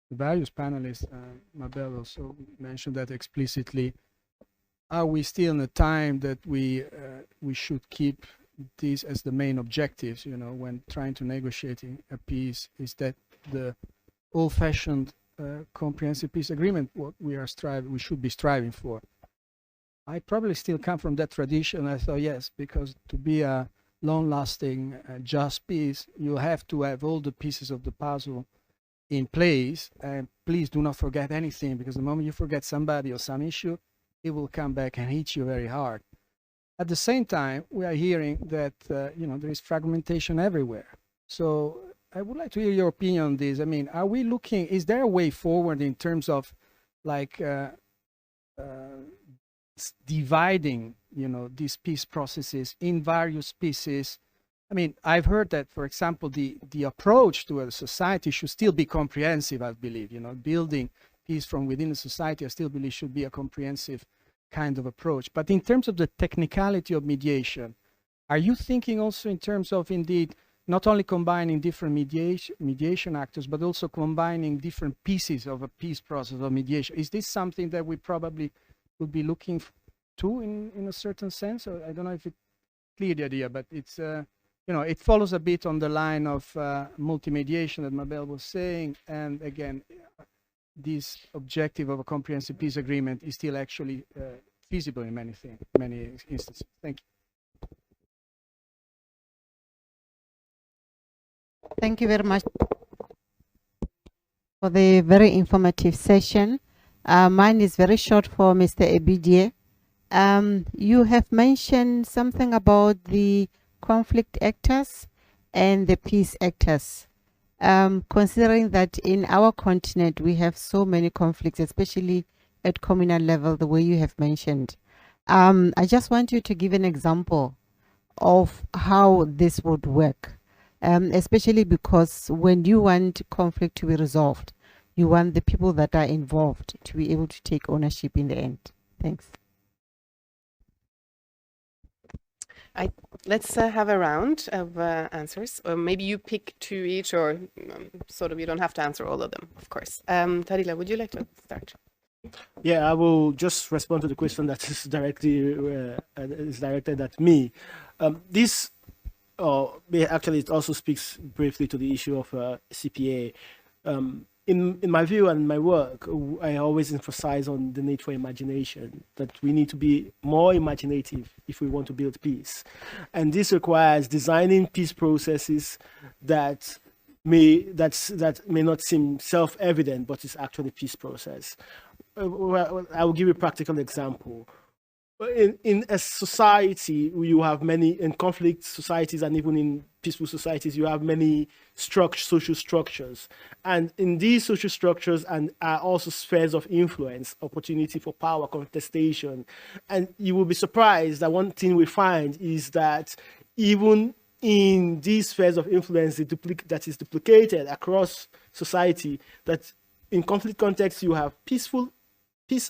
the various panelists. Mabel also mentioned that explicitly. Are we still in a time that we should keep these as the main objectives, you know, when trying to negotiating a peace? Is that the old-fashioned comprehensive peace agreement what we should be striving for? I probably still come from that tradition. I thought, yes, because to be a long-lasting, just peace, you have to have all the pieces of the puzzle in place. And please do not forget anything, because the moment you forget somebody or some issue, it will come back and hit you very hard. At the same time, we are hearing that you know, there is fragmentation everywhere. So I would like to hear your opinion on this. I mean, are we looking? Is there a way forward in terms of like dividing, you know, these peace processes in various pieces? I mean, I've heard that, for example, the approach to a society should still be comprehensive. I believe, you know, building peace from within a society, I still believe should be a comprehensive kind of approach. But in terms of the technicality of mediation, are you thinking also in terms of indeed not only combining different mediation actors, but also combining different pieces of a peace process of mediation? Is this something that we probably would be looking to in a certain sense? Or I don't know if it's clear the idea, but it's you know, it follows a bit on the line of multi-mediation that Mabel was saying. And again, this objective of a comprehensive peace agreement is still actually feasible in many instances. Thank you. Thank you very much for the very informative session. Mine is very short for Mr. Ebidie. You have mentioned something about the conflict actors and the peace actors. Considering that in our continent we have so many conflicts, especially at communal level, the way you have mentioned. I just want you to give an example of how this would work, especially because when you want conflict to be resolved, you want the people that are involved to be able to take ownership in the end. Thanks. Let's have a round of answers. Or maybe you pick two each, or sort of you don't have to answer all of them, of course. Tarila, would you like to start? Yeah, I will just respond to the question that is directed at me. Actually, it also speaks briefly to the issue of CPA. In my view and my work, I always emphasize on the need for imagination, that we need to be more imaginative if we want to build peace. And this requires designing peace processes that may not seem self-evident, but it's actually a peace process. I will give you a practical example. In a society, you have many, in conflict societies and even in peaceful societies, you have many social structures. And in these social structures are also spheres of influence, opportunity for power, contestation. And you will be surprised that one thing we find is that even in these spheres of influence that is duplicated across society, that in conflict contexts, you have peace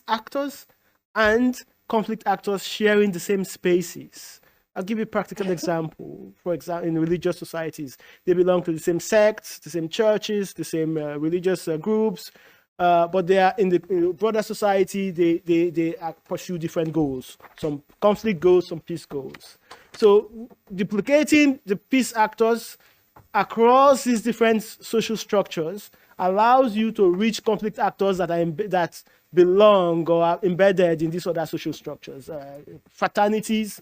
actors and conflict actors sharing the same spaces. I'll give you a practical example. For example, in religious societies, they belong to the same sects, the same churches, the same religious groups, but they are in the broader society, they pursue different goals. Some conflict goals, some peace goals. So duplicating the peace actors across these different social structures allows you to reach conflict actors that belong or are embedded in these other social structures, fraternities,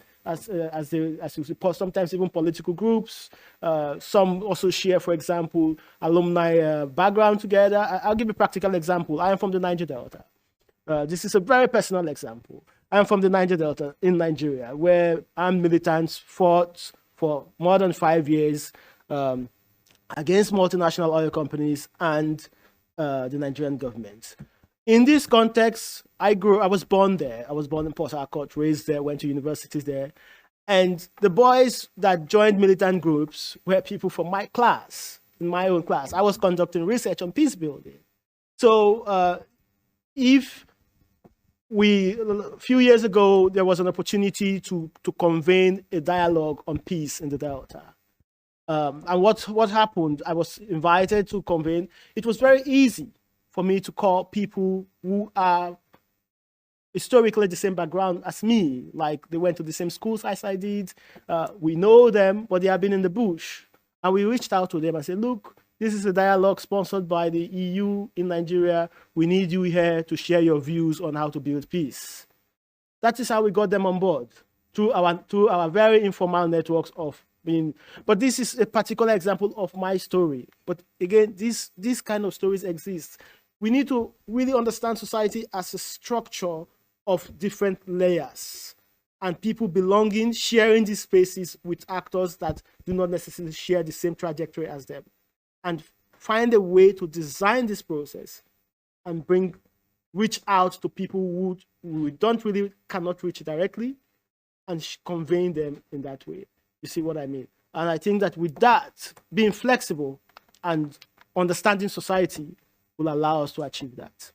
sometimes even political groups. Some also share, for example, alumni background together. I'll give you a practical example. I am from the Niger Delta. This is a very personal example. I'm from the Niger Delta in Nigeria, where armed militants fought for more than 5 years against multinational oil companies and the Nigerian government. In this context, I was born there. I was born in Port Harcourt, raised there, went to universities there. And the boys that joined militant groups were people from my class, in my own class. I was conducting research on peace building. So a few years ago, there was an opportunity to convene a dialogue on peace in the Delta. And what happened, I was invited to convene. It was very easy for me to call people who are historically the same background as me, like they went to the same schools as I did. We know them, but they have been in the bush. And we reached out to them and said, look, this is a dialogue sponsored by the EU in Nigeria. We need you here to share your views on how to build peace. That is how we got them on board, through our very informal networks of being. But this is a particular example of my story. But again, these kind of stories exist. We need to really understand society as a structure of different layers and people belonging, sharing these spaces with actors that do not necessarily share the same trajectory as them, and find a way to design this process and reach out to people who we cannot reach directly, and conveying them in that way. You see what I mean? And I think that with that, being flexible and understanding society will allow us to achieve that.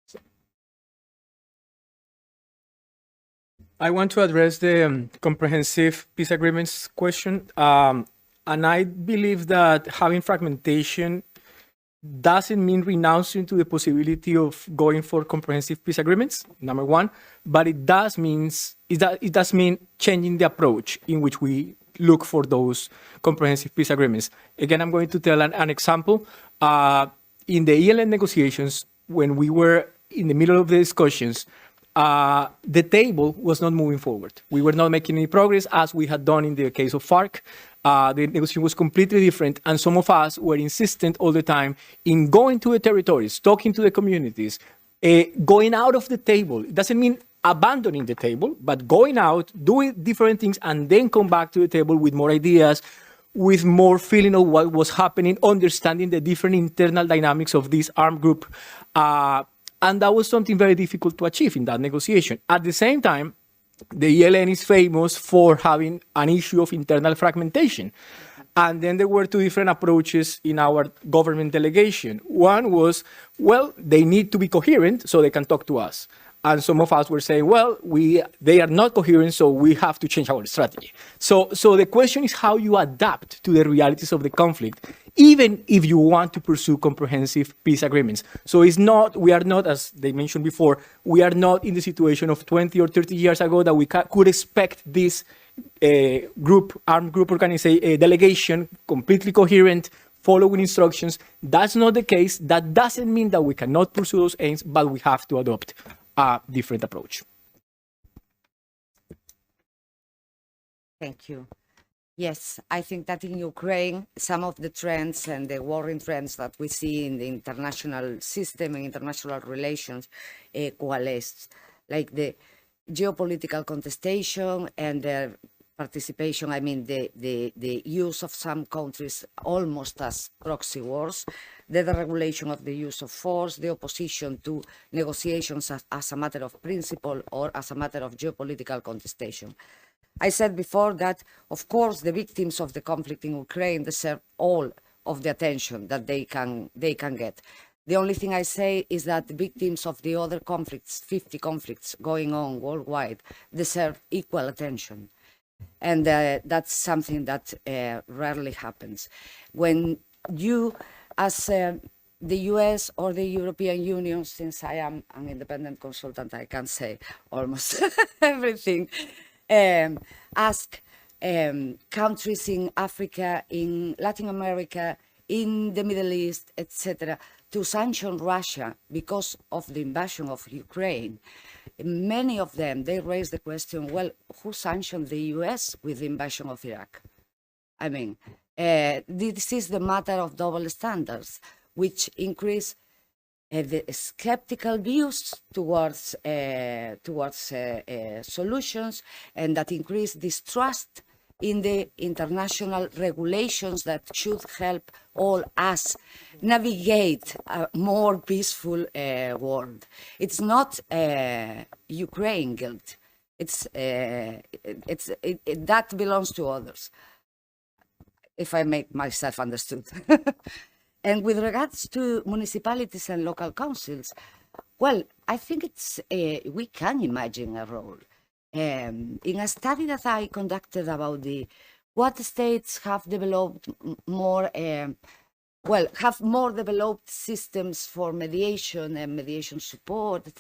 So. I want to address the comprehensive peace agreements question. And I believe that having fragmentation doesn't mean renouncing to the possibility of going for comprehensive peace agreements, number one, but it does mean changing the approach in which we look for those comprehensive peace agreements. Again, I'm going to tell an example. In the ELN negotiations, when we were in the middle of the discussions, the table was not moving forward. We were not making any progress as we had done in the case of FARC. The negotiation was completely different, and some of us were insistent all the time in going to the territories, talking to the communities, going out of the table. It doesn't mean abandoning the table, but going out, doing different things, and then come back to the table with more ideas, with more feeling of what was happening, understanding the different internal dynamics of this armed group. And that was something very difficult to achieve in that negotiation. At the same time, the ELN is famous for having an issue of internal fragmentation. And then there were two different approaches in our government delegation. One was, well, they need to be coherent so they can talk to us. And some of us were saying, well, they are not coherent, so we have to change our strategy. So the question is how you adapt to the realities of the conflict, even if you want to pursue comprehensive peace agreements. So we are not, as they mentioned before, we are not in the situation of 20 or 30 years ago that we could expect this armed group organization, delegation, completely coherent, following instructions. That's not the case. That doesn't mean that we cannot pursue those aims, but we have to adopt a different approach. Thank you. Yes, I think that in Ukraine, some of the trends and the worrying trends that we see in the international system and international relations coalesce, like the geopolitical contestation and the participation, I mean, the use of some countries almost as proxy wars, the deregulation of the use of force, the opposition to negotiations as a matter of principle or as a matter of geopolitical contestation. I said before that, of course, the victims of the conflict in Ukraine deserve all of the attention that they can get. The only thing I say is that the victims of the other conflicts, 50 conflicts going on worldwide, deserve equal attention. And that's something that rarely happens. When you, as the US or the European Union, since I am an independent consultant, I can say almost everything, ask countries in Africa, in Latin America, in the Middle East, etc., to sanction Russia because of the invasion of Ukraine. Many of them, they raise the question, well, who sanctioned the US with the invasion of Iraq? I mean, this is the matter of double standards, which increase the skeptical views towards solutions, and that increase distrust in the international regulations that should help all us navigate a more peaceful world. It's not Ukraine guilt. That belongs to others, if I make myself understood. And with regards to municipalities and local councils, well, I think it's we can imagine a role. In a study that I conducted about what states have developed more, have more developed systems for mediation and mediation support,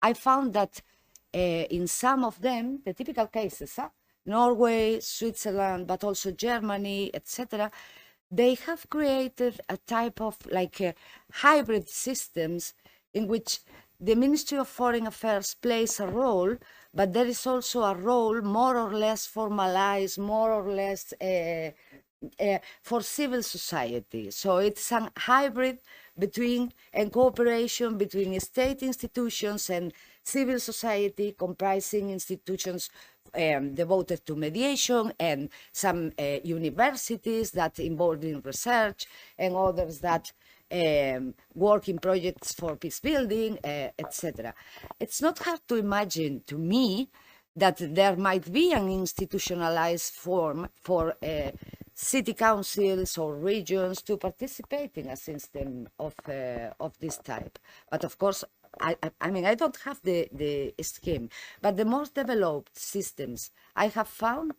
I found that in some of them, the typical cases, Norway, Switzerland, but also Germany, etc., they have created a type of hybrid systems in which the Ministry of Foreign Affairs plays a role, but there is also a role more or less formalized, more or less for civil society. So it's a hybrid between and cooperation between state institutions and civil society, comprising institutions devoted to mediation and some universities that involved in research and others that work in projects for peace building, etc. It's not hard to imagine to me that there might be an institutionalized form for city councils or regions to participate in a system of this type. But of course, I mean, I don't have the scheme, but the most developed systems I have found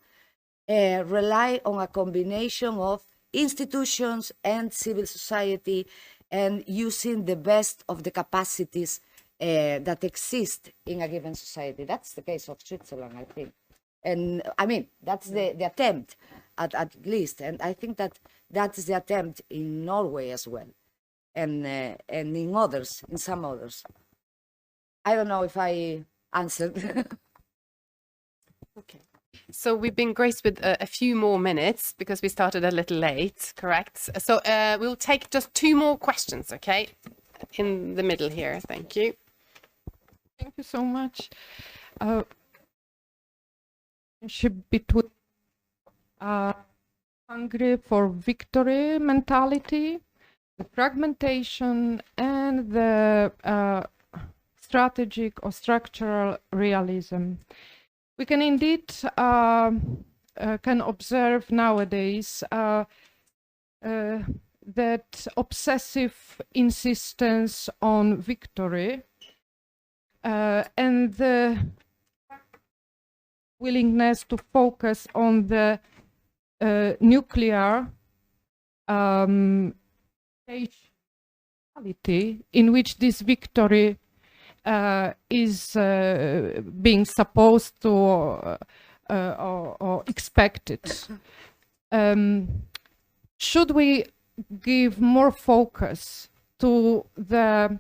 rely on a combination of institutions and civil society and using the best of the capacities that exist in a given society. That's the case of Switzerland, I think. And I mean, that's the attempt at least. And I think that that's the attempt in Norway as well. And in others, in some others. I don't know if I answered. Okay. So we've been graced with a few more minutes because we started a little late, correct? So we'll take just 2 more questions, okay? In the middle here, thank you. Thank you so much. Between hungry for victory mentality, the fragmentation, and the strategic or structural realism. We can indeed can observe nowadays that obsessive insistence on victory and the willingness to focus on the nuclear reality in which this victory is being supposed to or expected. Should we give more focus to the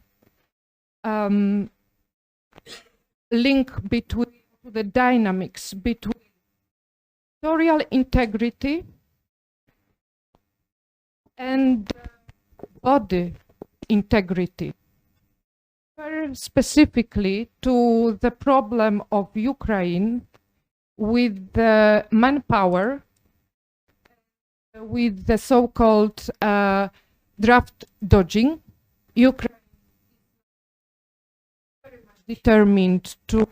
link between the dynamics between territorial integrity and body integrity, very specifically to the problem of Ukraine with the manpower, with the so-called draft dodging. Ukraine is very much determined to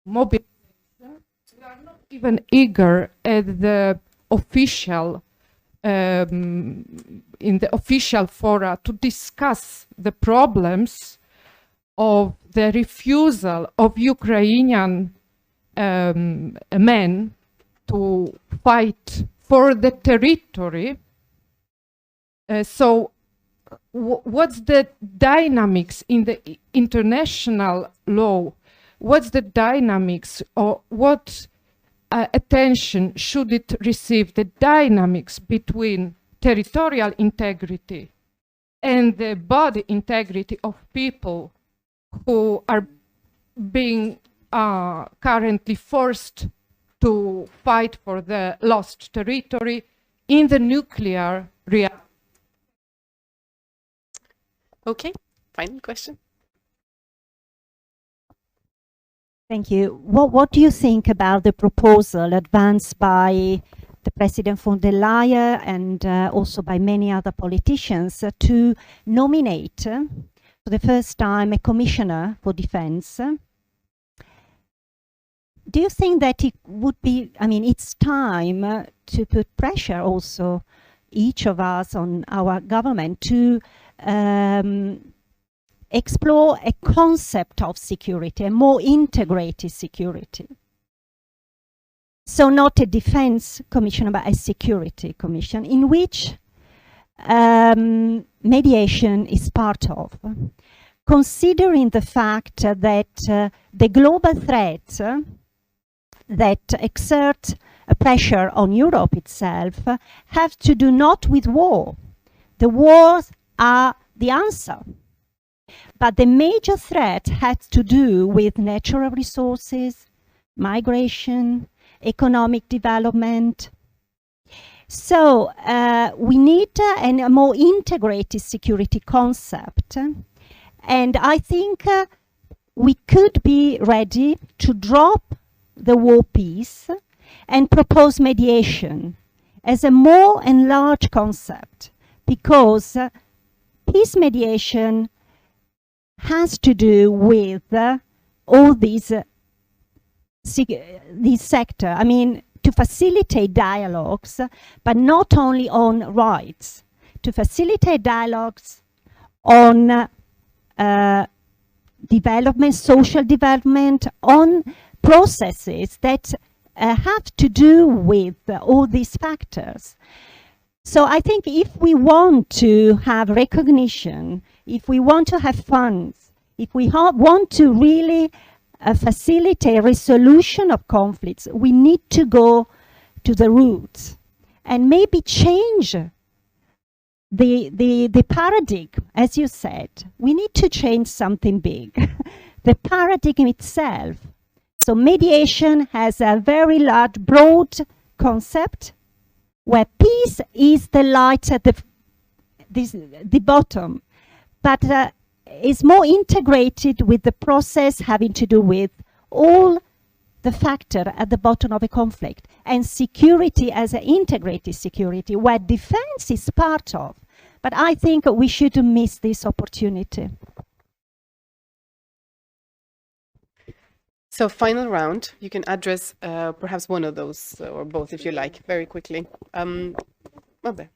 mobilization. We are not even eager at the official in the official fora to discuss the problems of the refusal of Ukrainian men to fight for the territory. So what's the dynamics in the international law? What's the dynamics, or what attention should it receive, the dynamics between territorial integrity and the body integrity of people who are being currently forced to fight for the lost territory in the nuclear reality? Okay, final question. Thank you. What do you think about the proposal advanced by the President von der Leyen and also by many other politicians to nominate for the first time a commissioner for defense? Do you think that it would be, I mean, it's time to put pressure also, each of us, on our government to explore a concept of security, a more integrated security? So not a defense commission, but a security commission in which mediation is part of. Considering the fact that the global threats that exert a pressure on Europe itself have to do not with war. The wars are the answer. But the major threat has to do with natural resources, migration, economic development. So we need a more integrated security concept. And I think we could be ready to drop the war peace and propose mediation as a more enlarged concept, because peace mediation has to do with all these sector. I mean, to facilitate dialogues, but not only on rights, to facilitate dialogues on development, social development, on processes that have to do with all these factors. So I think if we want to have recognition, if we want to have funds, if we want to really facilitate resolution of conflicts, we need to go to the roots and maybe change the paradigm, as you said. We need to change something big, the paradigm itself. So mediation has a very large, broad concept where peace is the light at the bottom, but is more integrated with the process having to do with all the factor at the bottom of a conflict, and security as an integrated security where defense is part of. But I think we shouldn't miss this opportunity. So final round, you can address perhaps one of those or both if you like, very quickly. Okay.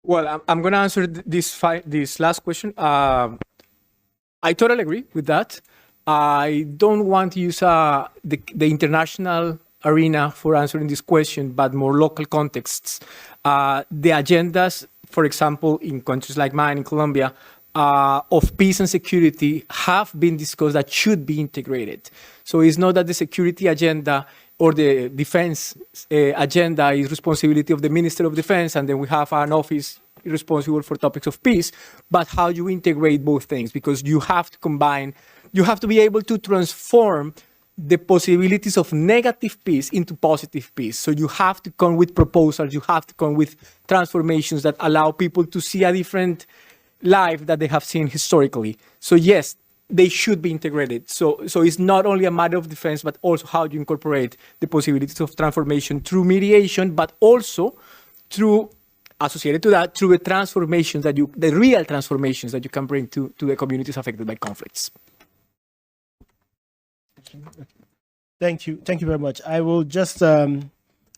Well, I'm going to answer this last question. I I totally agree with that. I don't want to use the international arena for answering this question, but more local contexts. The agendas, for example, in countries like mine, in Colombia, of peace and security have been discussed that should be integrated. So it's not that the security agenda or the defense agenda is responsibility of the Minister of Defense, and then we have an office responsible for topics of peace, but how you integrate both things, because you have to combine, you have to be able to transform the possibilities of negative peace into positive peace. So you have to come with proposals, you have to come with transformations that allow people to see a different life that they have seen historically. So yes, they should be integrated. So it's not only a matter of defense, but also how you incorporate the possibilities of transformation through mediation, but also through, associated to that, through the transformations that the real transformations that you can bring to the communities affected by conflicts. Thank you very much. I will just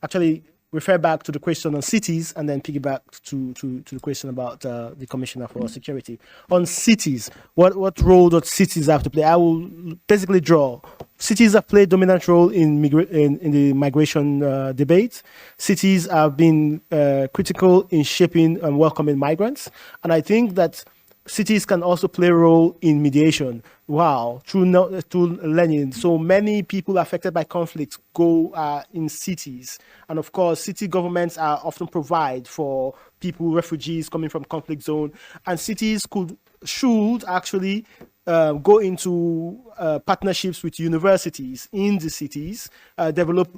actually refer back to the question on cities and then piggyback to the question about the Commissioner for Security. On cities, what role do cities have to play? I will basically draw. Cities have played a dominant role in the migration debate. Cities have been critical in shaping and welcoming migrants. And I think that cities can also play a role in mediation. Wow, through learning. So many people affected by conflicts go in cities. And of course, city governments are often provide for people, refugees coming from conflict zone. And cities should actually go into partnerships with universities in the cities, develop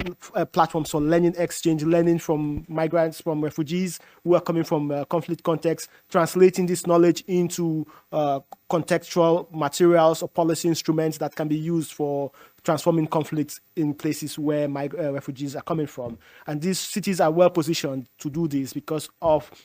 platforms for learning exchange, learning from migrants, from refugees who are coming from conflict contexts, translating this knowledge into contextual materials or policy instruments that can be used for transforming conflicts in places where refugees are coming from. And these cities are well positioned to do this because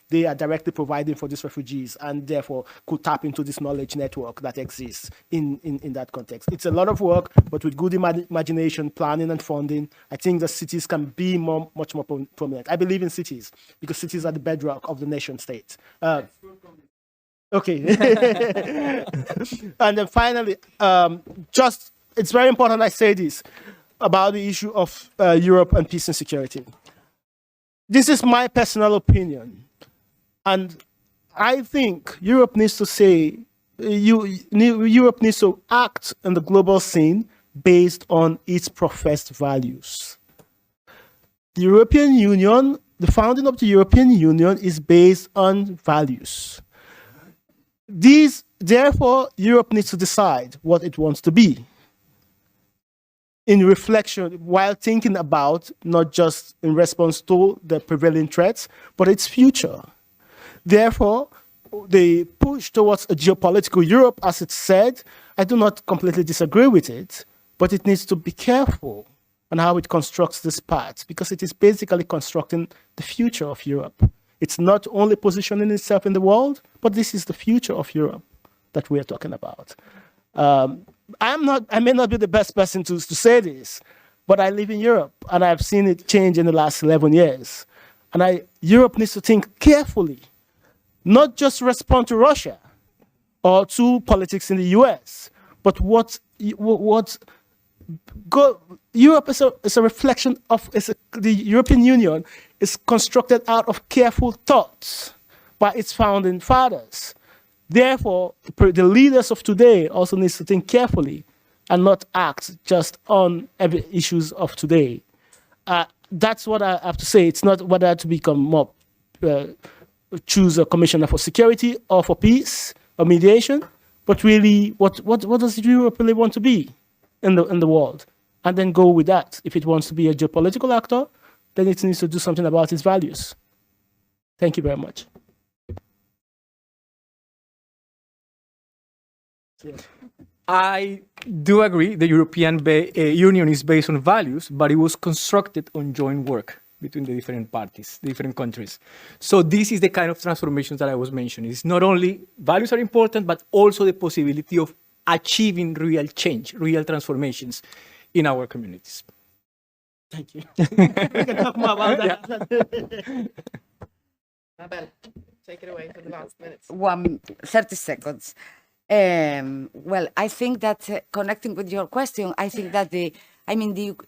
they are directly providing for these refugees and therefore could tap into this knowledge network that exists in that context. It's a lot of work, but with good imagination, planning and funding, I think the cities can be much more prominent. I believe in cities because cities are the bedrock of the nation state. Okay. And then finally, it's very important I say this about the issue of Europe and peace and security. This is my personal opinion. And I think Europe needs to say, Europe needs to act in the global scene based on its professed values. The European Union, the founding of the European Union is based on values. Therefore, Europe needs to decide what it wants to be in reflection, while thinking about not just in response to the prevailing threats, but its future. Therefore, the push towards a geopolitical Europe, as it's said, I do not completely disagree with it, but it needs to be careful on how it constructs this part, because it is basically constructing the future of Europe. It's not only positioning itself in the world, but this is the future of Europe that we are talking about. I may not be the best person to say this, but I live in Europe and I've seen it change in the last 11 years. And Europe needs to think carefully, not just respond to Russia or to politics in the US, but Europe is a reflection of, the European Union is constructed out of careful thoughts by its founding fathers. Therefore, the leaders of today also need to think carefully and not act just on every issues of today. That's what I have to say. It's not whether to become more, choose a commissioner for security or for peace or mediation, but really what does Europe really want to be in the world? And then go with that. If it wants to be a geopolitical actor, then it needs to do something about its values. Thank you very much. I do agree the European Union is based on values, but it was constructed on joint work between the different parties, the different countries. So this is the kind of transformations that I was mentioning. It's not only values are important, but also the possibility of achieving real change, real transformations in our communities. Thank you. We can talk more about that. Mabel, take it away for the last minutes. 30 seconds. Well, I think that connecting with your question, I think that the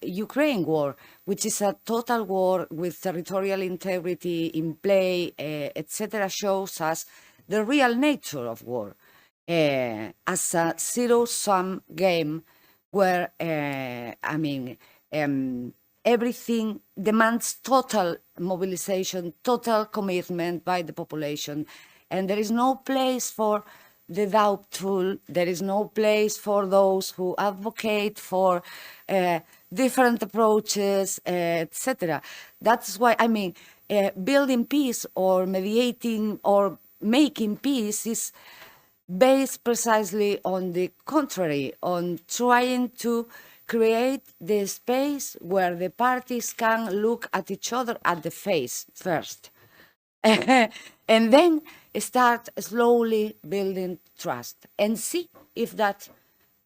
Ukraine war, which is a total war with territorial integrity in play, etc., shows us the real nature of war as a zero-sum game where, everything demands total mobilization, total commitment by the population, and there is no place for the doubtful. There is no place for those who advocate for different approaches, etc. That's why, building peace or mediating or making peace is based precisely on the contrary, on trying to create the space where the parties can look at each other at the face first. And then start slowly building trust and see if that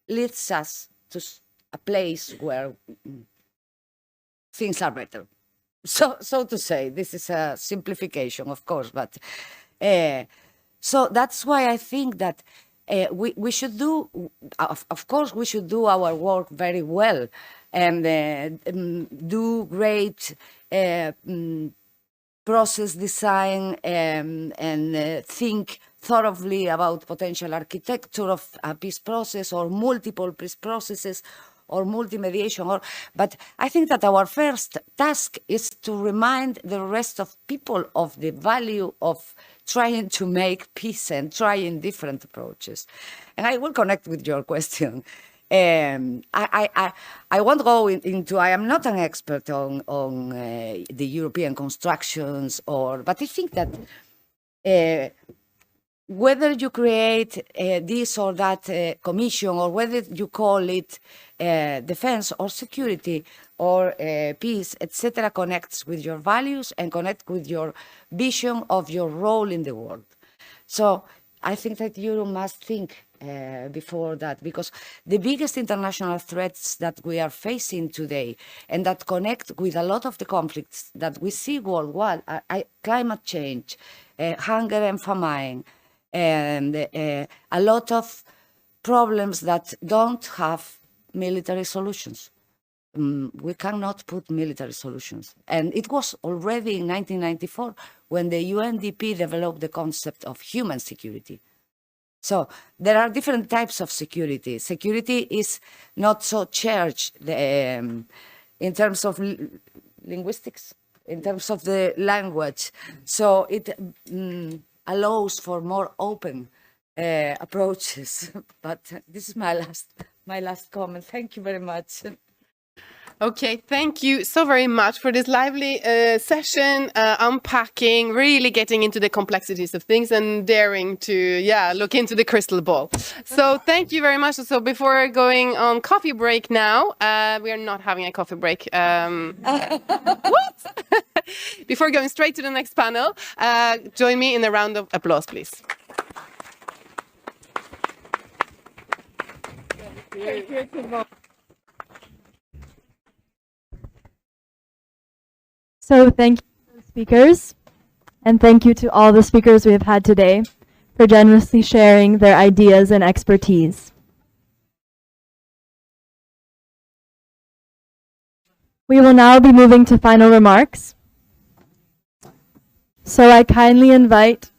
leads us to a place where things are better. So to say, this is a simplification, of course, but so that's why I think that we should do, of course, we should do our work very well and do great process design and think thoroughly about potential architecture of a peace process or multiple peace processes or multi-mediation. But I think that our first task is to remind the rest of people of the value of trying to make peace and trying different approaches. And I will connect with your question. I won't go into, I am not an expert on the European constructions, but I think that whether you create this or that commission, or whether you call it defense or security or peace, etc., connects with your values and connect with your vision of your role in the world. So I think that you must think before that, because the biggest international threats that we are facing today and that connect with a lot of the conflicts that we see worldwide are climate change, hunger and famine, and a lot of problems that don't have military solutions. We cannot put military solutions. And it was already in 1994 when the UNDP developed the concept of human security. So there are different types of security. Security is not so charged in terms of linguistics, in terms of the language. So it allows for more open approaches. But this is my last comment. Thank you very much. Okay, thank you so very much for this lively session, unpacking, really getting into the complexities of things and daring to, look into the crystal ball. So thank you very much. So before going on coffee break now, we are not having a coffee break. What? Before going straight to the next panel, join me in a round of applause, please. Thank you. So thank you to the speakers, and thank you to all the speakers we have had today for generously sharing their ideas and expertise. We will now be moving to final remarks. So I kindly invite